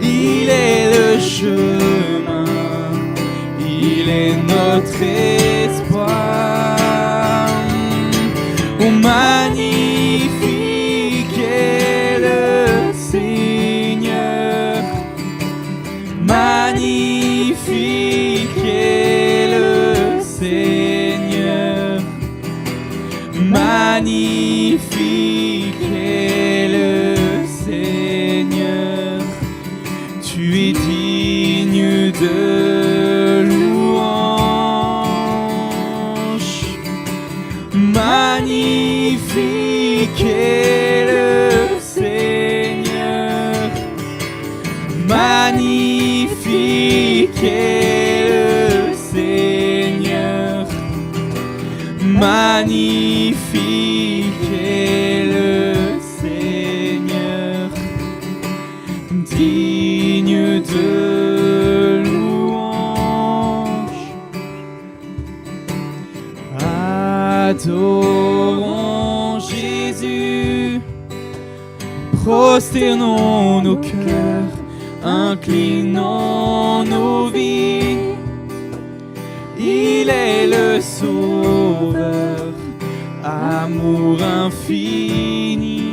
Il est le chemin, il est notre espoir. Oh, magnifique est le Seigneur, magnifique est le Seigneur, magnifique est le Seigneur. Tu es digne de louange. Magnifique est le Seigneur, magnifique est le Seigneur, magnifique est le Seigneur, digne de louange. Adorons Jésus, prosternons nos cœurs, inclinons nos vies. Il est le Sauveur, amour infini.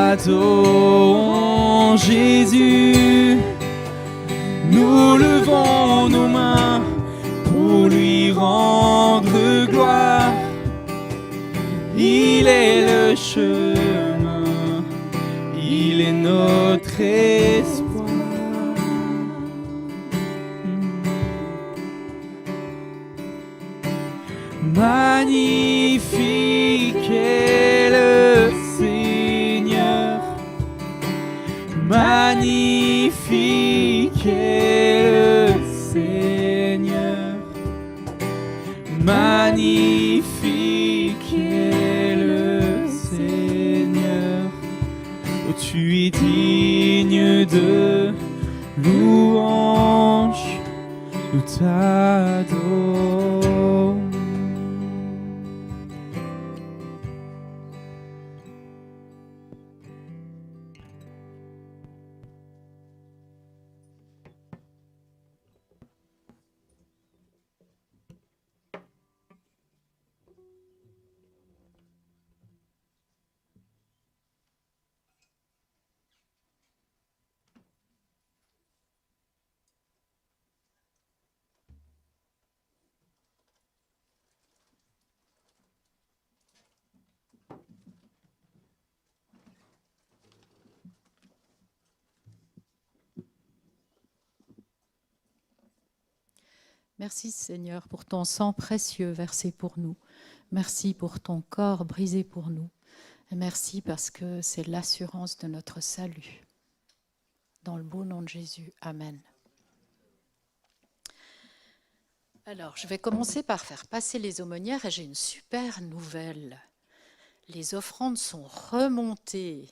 Adorons Jésus, nous levons nos mains pour lui rendre gloire. Il est le chemin, il est notre espoir. Magnifique est le Seigneur, magnifique est Seigneur. Magnifique est le Seigneur. Oh, tu es digne de louange, nous t'adorons. Merci Seigneur pour ton sang précieux versé pour nous. Merci pour ton corps brisé pour nous. Et merci parce que c'est l'assurance de notre salut. Dans le beau nom de Jésus. Amen. Alors, je vais commencer par faire passer les aumônières et j'ai une super nouvelle. Les offrandes sont remontées.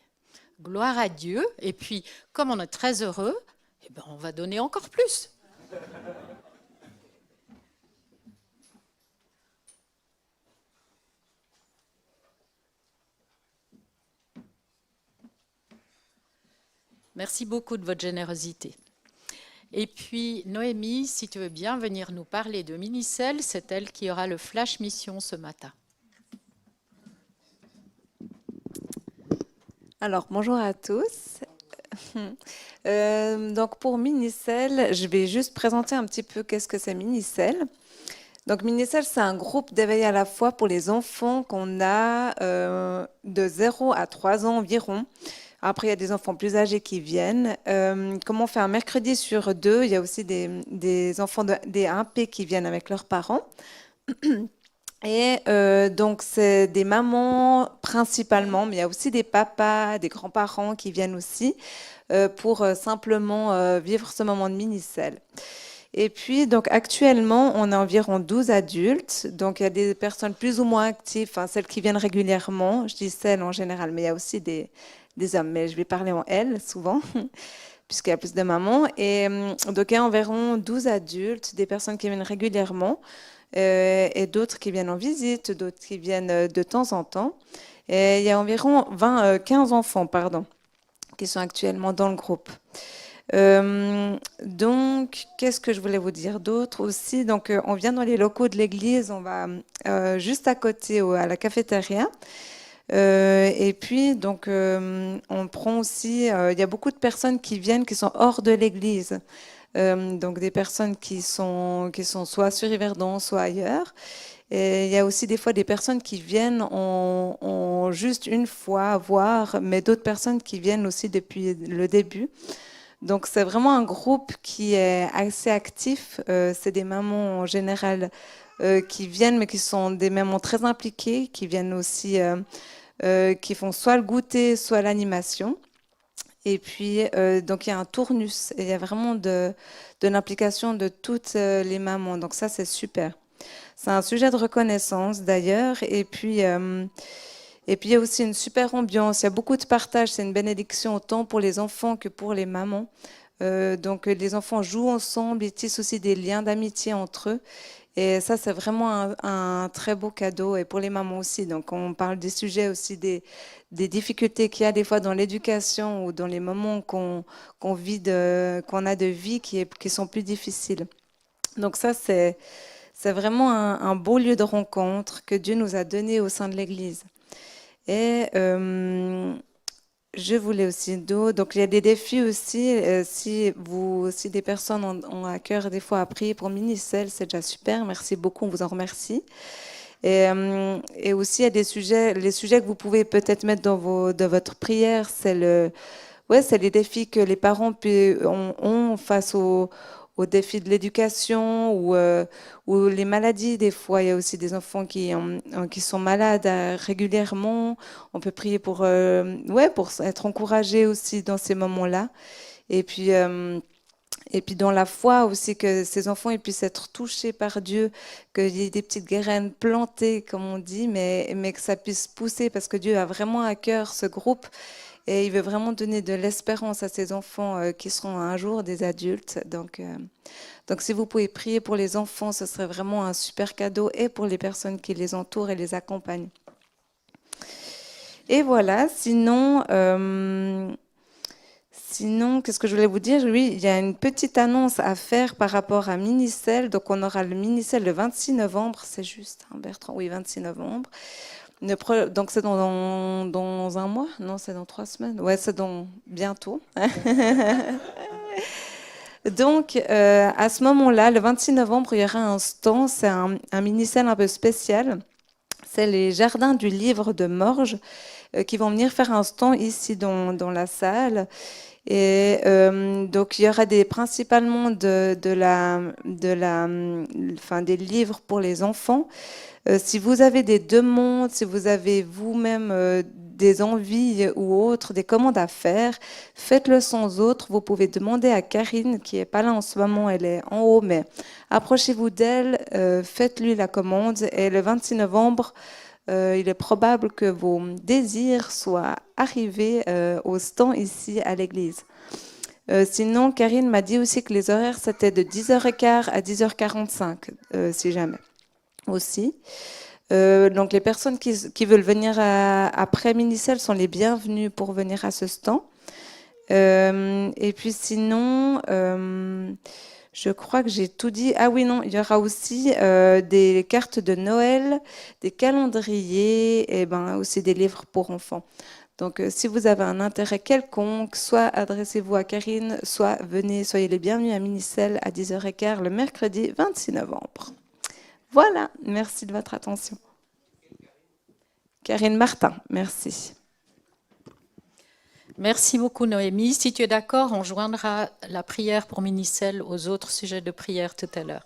Gloire à Dieu. Et puis, comme on est très heureux, eh ben, on va donner encore plus. Merci beaucoup de votre générosité. Et puis, Noémie, si tu veux bien venir nous parler de Minicelle, c'est elle qui aura le flash mission ce matin. Alors, bonjour à tous. Donc, pour Minicelle, je vais juste présenter un petit peu qu'est-ce que c'est Minicelle. Donc, Minicelle, c'est un groupe d'éveil à la foi pour les enfants qu'on a de 0 à 3 ans environ. Après, il y a des enfants plus âgés qui viennent. Comme on fait un mercredi sur 2, il y a aussi des enfants des 1P qui viennent avec leurs parents. Et donc, c'est des mamans principalement, mais il y a aussi des papas, des grands-parents qui viennent aussi pour simplement vivre ce moment de Minicelle. Et puis, donc, actuellement, on a environ 12 adultes. Donc, il y a des personnes plus ou moins actives, enfin, celles qui viennent régulièrement. Je dis celles en général, mais il y a aussi des hommes. Mais je vais parler en elles souvent, puisqu'il y a plus de mamans. Et donc, il y a environ 12 adultes, des personnes qui viennent régulièrement, et d'autres qui viennent en visite, d'autres qui viennent de temps en temps. Et il y a environ 15 enfants, qui sont actuellement dans le groupe. Donc, qu'est-ce que je voulais vous dire d'autre aussi? Donc, on vient dans les locaux de l'église, on va juste à côté à la cafétéria. Et puis, donc, on prend aussi, il y a beaucoup de personnes qui viennent, qui sont hors de l'église. Donc, des personnes qui sont soit sur Yverdon, soit ailleurs. Et il y a aussi des fois des personnes qui viennent en juste une fois voir, mais d'autres personnes qui viennent aussi depuis le début. Donc, c'est vraiment un groupe qui est assez actif. C'est des mamans en général qui viennent, mais qui sont des mamans très impliquées, qui viennent aussi, qui font soit le goûter, soit l'animation. Et puis, donc, il y a un tournus. Et il y a vraiment de l'implication de toutes les mamans. Donc, ça, c'est super. C'est un sujet de reconnaissance, d'ailleurs. Et puis, il y a aussi une super ambiance. Il y a beaucoup de partage. C'est une bénédiction autant pour les enfants que pour les mamans. Donc, les enfants jouent ensemble. Ils tissent aussi des liens d'amitié entre eux. Et ça, c'est vraiment un très beau cadeau. Et pour les mamans aussi. Donc, on parle des sujets aussi, des difficultés qu'il y a des fois dans l'éducation ou dans les moments qu'on a de vie qui sont plus difficiles. Donc, ça, c'est vraiment un beau lieu de rencontre que Dieu nous a donné au sein de l'Église. Et je voulais aussi donc il y a des défis aussi. Si des personnes ont à cœur des fois à prier pour Minicelle, c'est déjà super. Merci beaucoup, on vous en remercie. Et aussi, il y a les sujets que vous pouvez peut-être mettre dans votre prière, c'est les défis que les parents ont face aux défis de l'éducation ou les maladies. Des fois, il y a aussi des enfants qui sont malades régulièrement. On peut prier pour être encouragés aussi dans ces moments-là. Et puis, Et puis dans la foi aussi, que ces enfants ils puissent être touchés par Dieu, qu'il y ait des petites graines plantées, comme on dit, mais que ça puisse pousser, parce que Dieu a vraiment à cœur ce groupe et il veut vraiment donner de l'espérance à ces enfants qui seront un jour des adultes. Donc si vous pouvez prier pour les enfants, ce serait vraiment un super cadeau, et pour les personnes qui les entourent et les accompagnent. Et voilà, sinon, qu'est-ce que je voulais vous dire? Oui, il y a une petite annonce à faire par rapport à Minicelle. Donc, on aura le Minicelle le 26 novembre. C'est juste, hein, Bertrand? Oui, 26 novembre. Donc, c'est dans un mois? Non, c'est dans 3 semaines. Ouais, c'est dans bientôt. Donc, à ce moment-là, le 26 novembre, il y aura un stand. C'est un Minicelle un peu spécial. C'est les Jardins du Livre de Morges qui vont venir faire un stand ici dans la salle. Et donc, il y aura principalement des livres pour les enfants. Si vous avez des demandes, si vous avez vous-même des envies ou autres, des commandes à faire, faites-le sans autre. Vous pouvez demander à Karine, qui n'est pas là en ce moment, elle est en haut, mais approchez-vous d'elle, faites-lui la commande. Et le 26 novembre, il est probable que vos désirs soient arrivés au stand ici à l'église. Sinon, Karine m'a dit aussi que les horaires, c'était de 10h15 à 10h45, si jamais. Aussi. Donc, les personnes qui veulent venir après Minicelle sont les bienvenues pour venir à ce stand. Et puis sinon... je crois que j'ai tout dit. Ah oui, non, il y aura aussi des cartes de Noël, des calendriers et aussi des livres pour enfants. Donc, si vous avez un intérêt quelconque, soit adressez-vous à Karine, soit soyez les bienvenus à Minicelle à 10h15 le mercredi 26 novembre. Voilà, merci de votre attention. Karine Martin, merci. Merci beaucoup Noémie. Si tu es d'accord, on joindra la prière pour Minicelle aux autres sujets de prière tout à l'heure.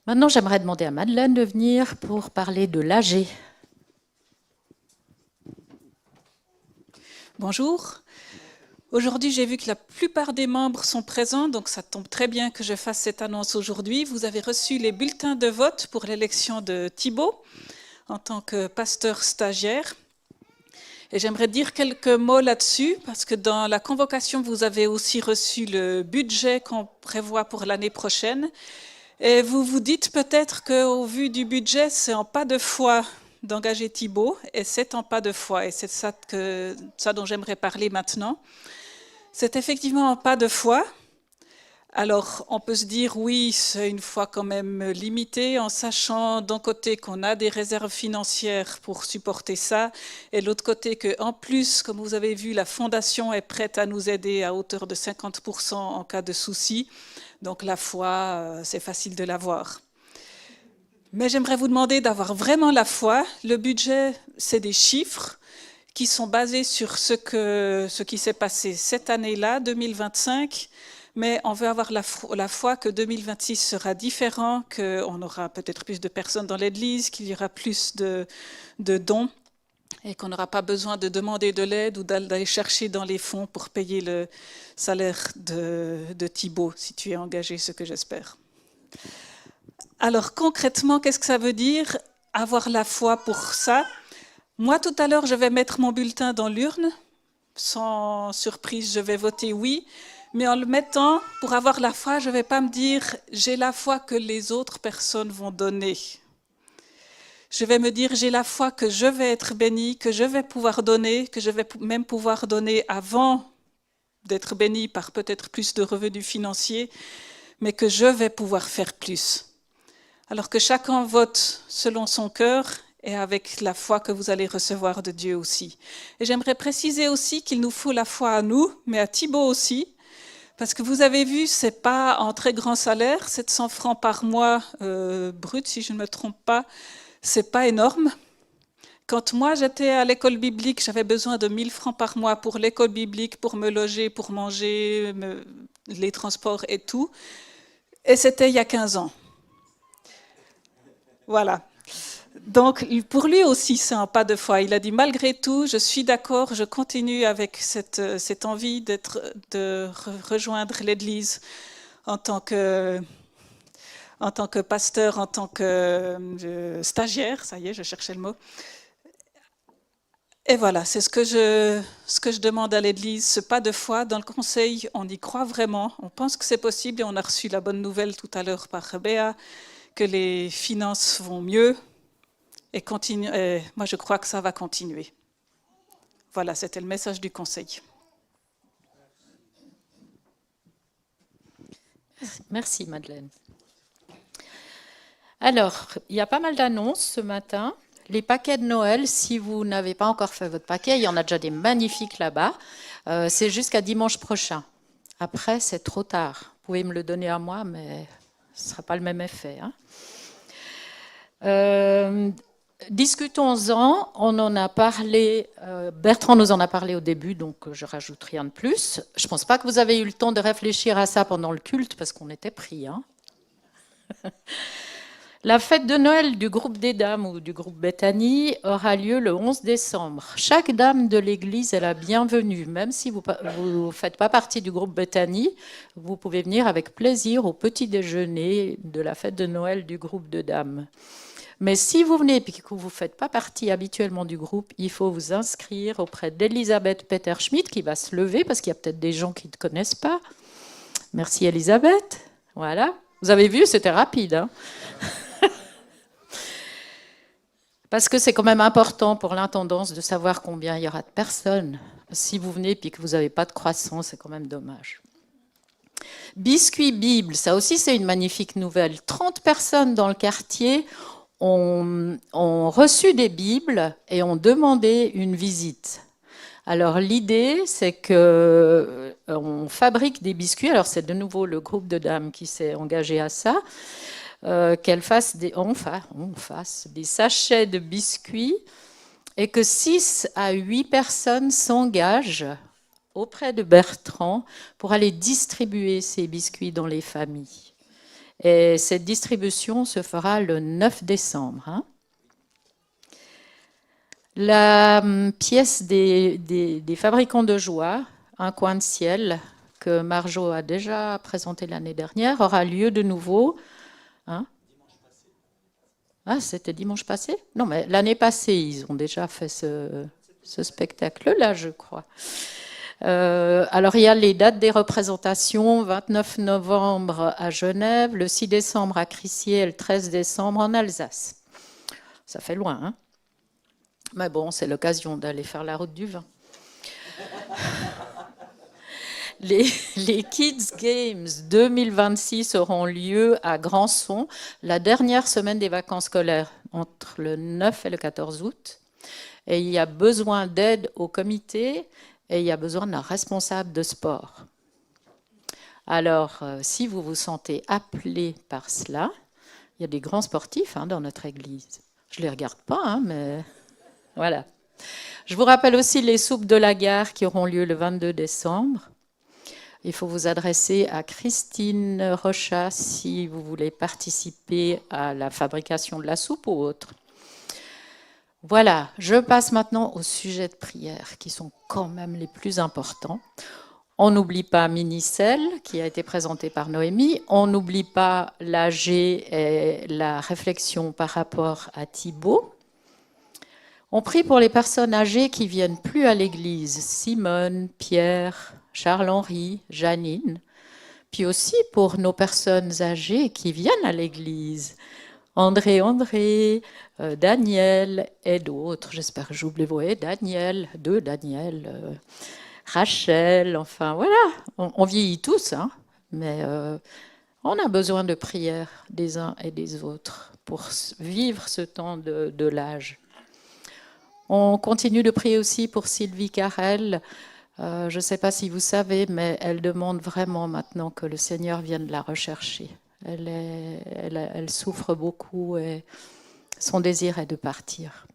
Maintenant, j'aimerais demander à Madeleine de venir pour parler de l'AG. Bonjour. Aujourd'hui, j'ai vu que la plupart des membres sont présents, donc ça tombe très bien que je fasse cette annonce aujourd'hui. Vous avez reçu les bulletins de vote pour l'élection de Thibaut en tant que pasteur stagiaire. Et j'aimerais dire quelques mots là-dessus, parce que dans la convocation, vous avez aussi reçu le budget qu'on prévoit pour l'année prochaine. Et vous vous dites peut-être qu'au vu du budget, c'est en pas de foi d'engager Thibaut, et c'est en pas de foi. Et c'est ça dont j'aimerais parler maintenant. C'est effectivement en pas de foi. Alors, on peut se dire, oui, c'est une foi quand même limitée, en sachant d'un côté qu'on a des réserves financières pour supporter ça, et de l'autre côté qu'en plus, comme vous avez vu, la Fondation est prête à nous aider à hauteur de 50% en cas de souci. Donc la foi, c'est facile de l'avoir. Mais j'aimerais vous demander d'avoir vraiment la foi. Le budget, c'est des chiffres qui sont basés sur ce qui s'est passé cette année-là, 2025. Mais on veut avoir la foi que 2026 sera différent, qu'on aura peut-être plus de personnes dans l'église, qu'il y aura plus de dons et qu'on n'aura pas besoin de demander de l'aide ou d'aller chercher dans les fonds pour payer le salaire de Thibaut, si tu es engagé, ce que j'espère. Alors concrètement, qu'est-ce que ça veut dire avoir la foi pour ça? Moi, tout à l'heure, je vais mettre mon bulletin dans l'urne. Sans surprise, je vais voter oui. Mais en le mettant, pour avoir la foi, je ne vais pas me dire « j'ai la foi que les autres personnes vont donner ». Je vais me dire « j'ai la foi que je vais être béni, que je vais pouvoir donner, que je vais même pouvoir donner avant d'être béni par peut-être plus de revenus financiers, mais que je vais pouvoir faire plus ». Alors que chacun vote selon son cœur et avec la foi que vous allez recevoir de Dieu aussi. Et j'aimerais préciser aussi qu'il nous faut la foi à nous, mais à Thibaut aussi. Parce que vous avez vu, ce n'est pas un très grand salaire, 700 francs par mois brut, si je ne me trompe pas, ce n'est pas énorme. Quand moi j'étais à l'école biblique, j'avais besoin de 1000 francs par mois pour l'école biblique, pour me loger, pour manger, les transports et tout. Et c'était il y a 15 ans. Voilà. Donc, pour lui aussi, c'est un pas de foi. Il a dit, malgré tout, je suis d'accord, je continue avec cette envie de rejoindre l'Église en tant que pasteur, en tant que stagiaire, ça y est, je cherchais le mot. Et voilà, c'est ce que je demande à l'Église, ce pas de foi. Dans le conseil, on y croit vraiment, on pense que c'est possible et on a reçu la bonne nouvelle tout à l'heure par Béa, que les finances vont mieux et moi je crois que ça va continuer. Voilà, c'était le message du conseil. Merci Madeleine. Alors, il y a pas mal d'annonces ce matin. Les paquets de Noël, si vous n'avez pas encore fait votre paquet, il y en a déjà des magnifiques là-bas. C'est jusqu'à dimanche prochain. Après, c'est trop tard. Vous pouvez me le donner à moi, mais ce ne sera pas le même effet. Discutons-en. On en a parlé. Bertrand nous en a parlé au début, donc je rajoute rien de plus. Je ne pense pas que vous avez eu le temps de réfléchir à ça pendant le culte, parce qu'on était pris. La fête de Noël du groupe des dames ou du groupe Bethany aura lieu le 11 décembre. Chaque dame de l'église est la bienvenue. Même si vous ne faites pas partie du groupe Bethany, vous pouvez venir avec plaisir au petit déjeuner de la fête de Noël du groupe de dames. Mais si vous venez et que vous ne faites pas partie habituellement du groupe, il faut vous inscrire auprès d'Elisabeth Peter-Schmidt qui va se lever parce qu'il y a peut-être des gens qui ne te connaissent pas. Merci Elisabeth. Voilà. Vous avez vu, c'était rapide. Parce que c'est quand même important pour l'intendance de savoir combien il y aura de personnes. Si vous venez et que vous n'avez pas de croissance, c'est quand même dommage. Biscuit Bible, ça aussi c'est une magnifique nouvelle. 30 personnes dans le quartier ont reçu des Bibles et ont demandé une visite. Alors l'idée, c'est qu'on fabrique des biscuits. Alors c'est de nouveau le groupe de dames qui s'est engagé à ça. Qu'elle fasse on fasse des sachets de biscuits et que 6 à 8 personnes s'engagent auprès de Bertrand pour aller distribuer ces biscuits dans les familles. Et cette distribution se fera le 9 décembre. La pièce des fabricants de joie, Un coin de ciel, que Marjo a déjà présenté l'année dernière, aura lieu de nouveau. Ah, c'était dimanche passé? Non, mais l'année passée, ils ont déjà fait ce spectacle-là, je crois. Alors, il y a les dates des représentations, 29 novembre à Genève, le 6 décembre à Crissier et le 13 décembre en Alsace. Ça fait loin, hein? Mais bon, c'est l'occasion d'aller faire la route du vin. Les Kids Games 2026 auront lieu à Grandson la dernière semaine des vacances scolaires, entre le 9 et le 14 août. Et il y a besoin d'aide au comité et il y a besoin d'un responsable de sport. Alors, si vous vous sentez appelé par cela, il y a des grands sportifs dans notre église. Je ne les regarde pas, mais voilà. Je vous rappelle aussi les soupes de la gare qui auront lieu le 22 décembre. Il faut vous adresser à Christine Rochat si vous voulez participer à la fabrication de la soupe ou autre. Voilà, je passe maintenant aux sujets de prière qui sont quand même les plus importants. On n'oublie pas Minicelle qui a été présenté par Noémie. On n'oublie pas l'AG et la réflexion par rapport à Thibaut. On prie pour les personnes âgées qui viennent plus à l'église. Simone, Pierre, Charles-Henri, Janine, puis aussi pour nos personnes âgées qui viennent à l'église, André, Daniel et d'autres, j'espère que j'oublie, Daniel, Rachel, enfin voilà, on vieillit tous, mais on a besoin de prière des uns et des autres pour vivre ce temps de l'âge. On continue de prier aussi pour Sylvie Carrel. Je ne sais pas si vous savez, mais elle demande vraiment maintenant que le Seigneur vienne la rechercher. Elle souffre beaucoup et son désir est de partir.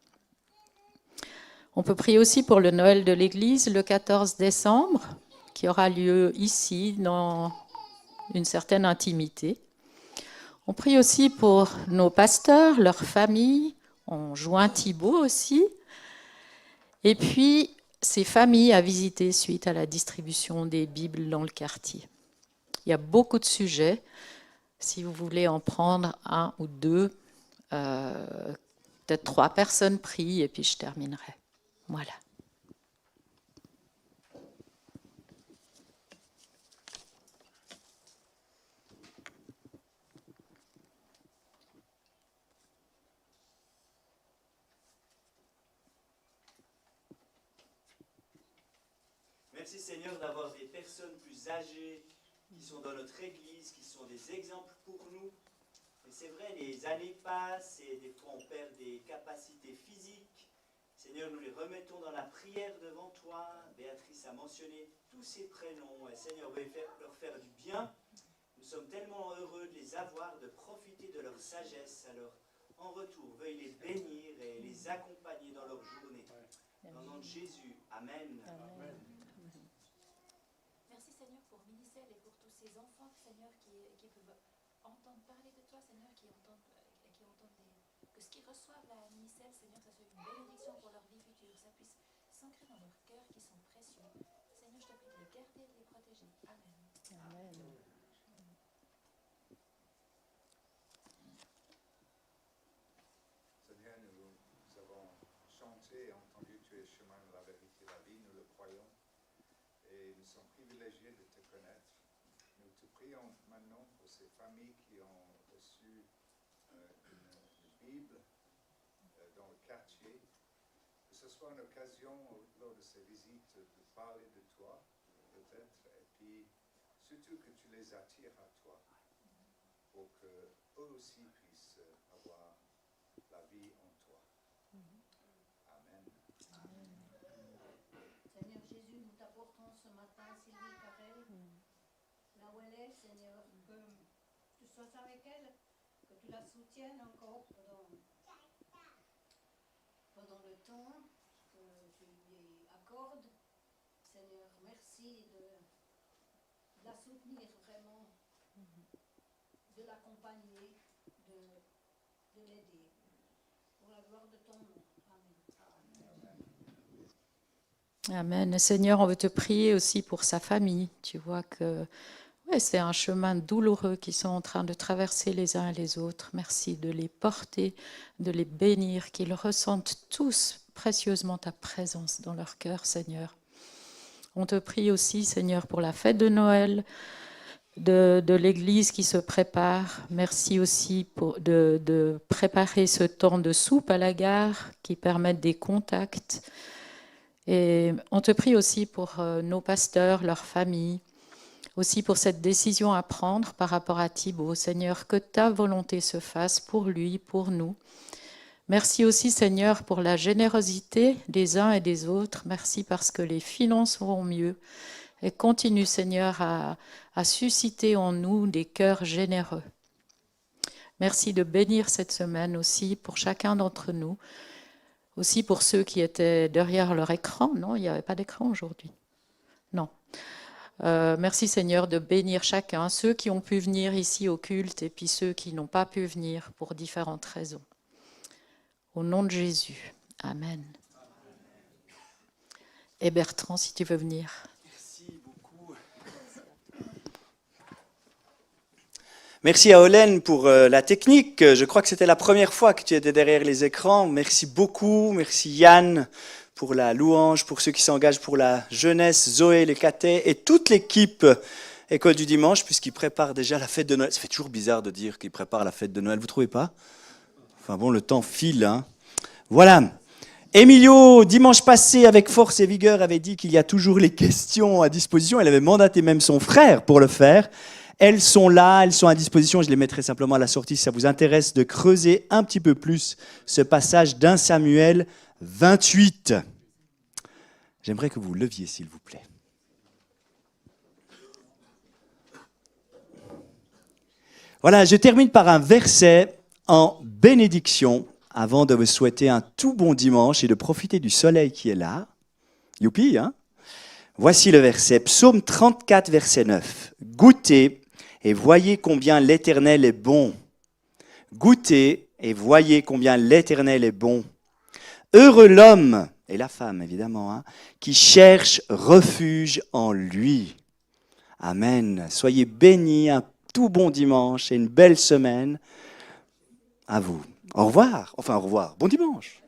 On peut prier aussi pour le Noël de l'Église le 14 décembre, qui aura lieu ici, dans une certaine intimité. On prie aussi pour nos pasteurs, leurs familles. On joint Thibaut aussi. Et puis, ces familles à visiter suite à la distribution des Bibles dans le quartier. Il y a beaucoup de sujets. Si vous voulez en prendre un ou deux, peut-être 3 personnes prient et puis je terminerai. Voilà. Merci Seigneur d'avoir des personnes plus âgées qui sont dans notre Église, qui sont des exemples pour nous. Et c'est vrai, les années passent et des fois on perd des capacités physiques. Seigneur, nous les remettons dans la prière devant toi. Béatrice a mentionné tous ces prénoms. Et Seigneur, veuille leur faire du bien. Nous sommes tellement heureux de les avoir, de profiter de leur sagesse. Alors, en retour, veuille les bénir et les accompagner dans leur journée. Dans le nom de Jésus. Amen. Amen. Merci Seigneur pour Minicel et pour tous ces enfants, Seigneur, qui peuvent entendre parler de toi, Seigneur, qui entendent que ce qu'ils reçoivent là à Minicel, Seigneur, ça soit une bénédiction pour leur vie future, ça puisse s'ancrer dans leurs cœurs qui sont précieux. Seigneur, je te prie de les garder et de les protéger. Amen. Amen. Seigneur, nous avons chanté et entendu tu es le chemin de la vérité, la vie, nous le croyons. Et nous sommes privilégiés de te connaître. Nous te prions maintenant pour ces familles qui ont reçu une Bible dans le quartier. Que ce soit une occasion lors de ces visites de parler de toi, peut-être, et puis surtout que tu les attires à toi pour qu'eux aussi puissent avoir la vie en toi. Amen. Seigneur Jésus, nous t'apportons ce matin Sylvie Carrel, là où elle est, Seigneur, que tu sois avec elle, que tu la soutiennes encore pendant le temps que tu lui accordes. Seigneur, merci de la soutenir vraiment, de l'accompagner, de l'aider. Pour la gloire de ton nom. Amen. Amen. Seigneur, on veut te prier aussi pour sa famille. Tu vois que c'est un chemin douloureux qu'ils sont en train de traverser les uns et les autres. Merci de les porter, de les bénir, qu'ils ressentent tous précieusement ta présence dans leur cœur, Seigneur. On te prie aussi, Seigneur, pour la fête de Noël, de l'Église qui se prépare. Merci aussi de préparer ce temps de soupe à la gare qui permettent des contacts. Et on te prie aussi pour nos pasteurs, leurs familles, aussi pour cette décision à prendre par rapport à Thibaut. Seigneur, que ta volonté se fasse pour lui, pour nous. Merci aussi, Seigneur, pour la générosité des uns et des autres. Merci parce que les finances vont mieux. Et continue, Seigneur, à susciter en nous des cœurs généreux. Merci de bénir cette semaine aussi pour chacun d'entre nous. Aussi pour ceux qui étaient derrière leur écran. Non, il n'y avait pas d'écran aujourd'hui. Non. Merci Seigneur de bénir chacun, ceux qui ont pu venir ici au culte et puis ceux qui n'ont pas pu venir pour différentes raisons. Au nom de Jésus. Amen. Et Bertrand, si tu veux venir. Merci beaucoup. Merci à Olen pour la technique. Je crois que c'était la première fois que tu étais derrière les écrans. Merci beaucoup. Merci Yann pour la louange, pour ceux qui s'engagent pour la jeunesse, Zoé, les cadets et toute l'équipe École du Dimanche, puisqu'ils préparent déjà la fête de Noël. Ça fait toujours bizarre de dire qu'ils préparent la fête de Noël, vous ne trouvez pas? Enfin bon, le temps file. Hein. Voilà. Emilio, dimanche passé, avec force et vigueur, avait dit qu'il y a toujours les questions à disposition. Elle avait mandaté même son frère pour le faire. Elles sont là, elles sont à disposition. Je les mettrai simplement à la sortie si ça vous intéresse de creuser un petit peu plus ce passage d'un Samuel 28. J'aimerais que vous leviez, s'il vous plaît. Voilà, je termine par un verset en bénédiction avant de vous souhaiter un tout bon dimanche et de profiter du soleil qui est là. Youpi, hein? Voici le verset, Psaume 34, verset 9. Goûtez et voyez combien l'Éternel est bon. Goûtez et voyez combien l'Éternel est bon. Heureux l'homme, et la femme évidemment, hein, qui cherche refuge en lui. Amen. Soyez bénis, un tout bon dimanche et une belle semaine à vous. Au revoir. Enfin, au revoir. Bon dimanche.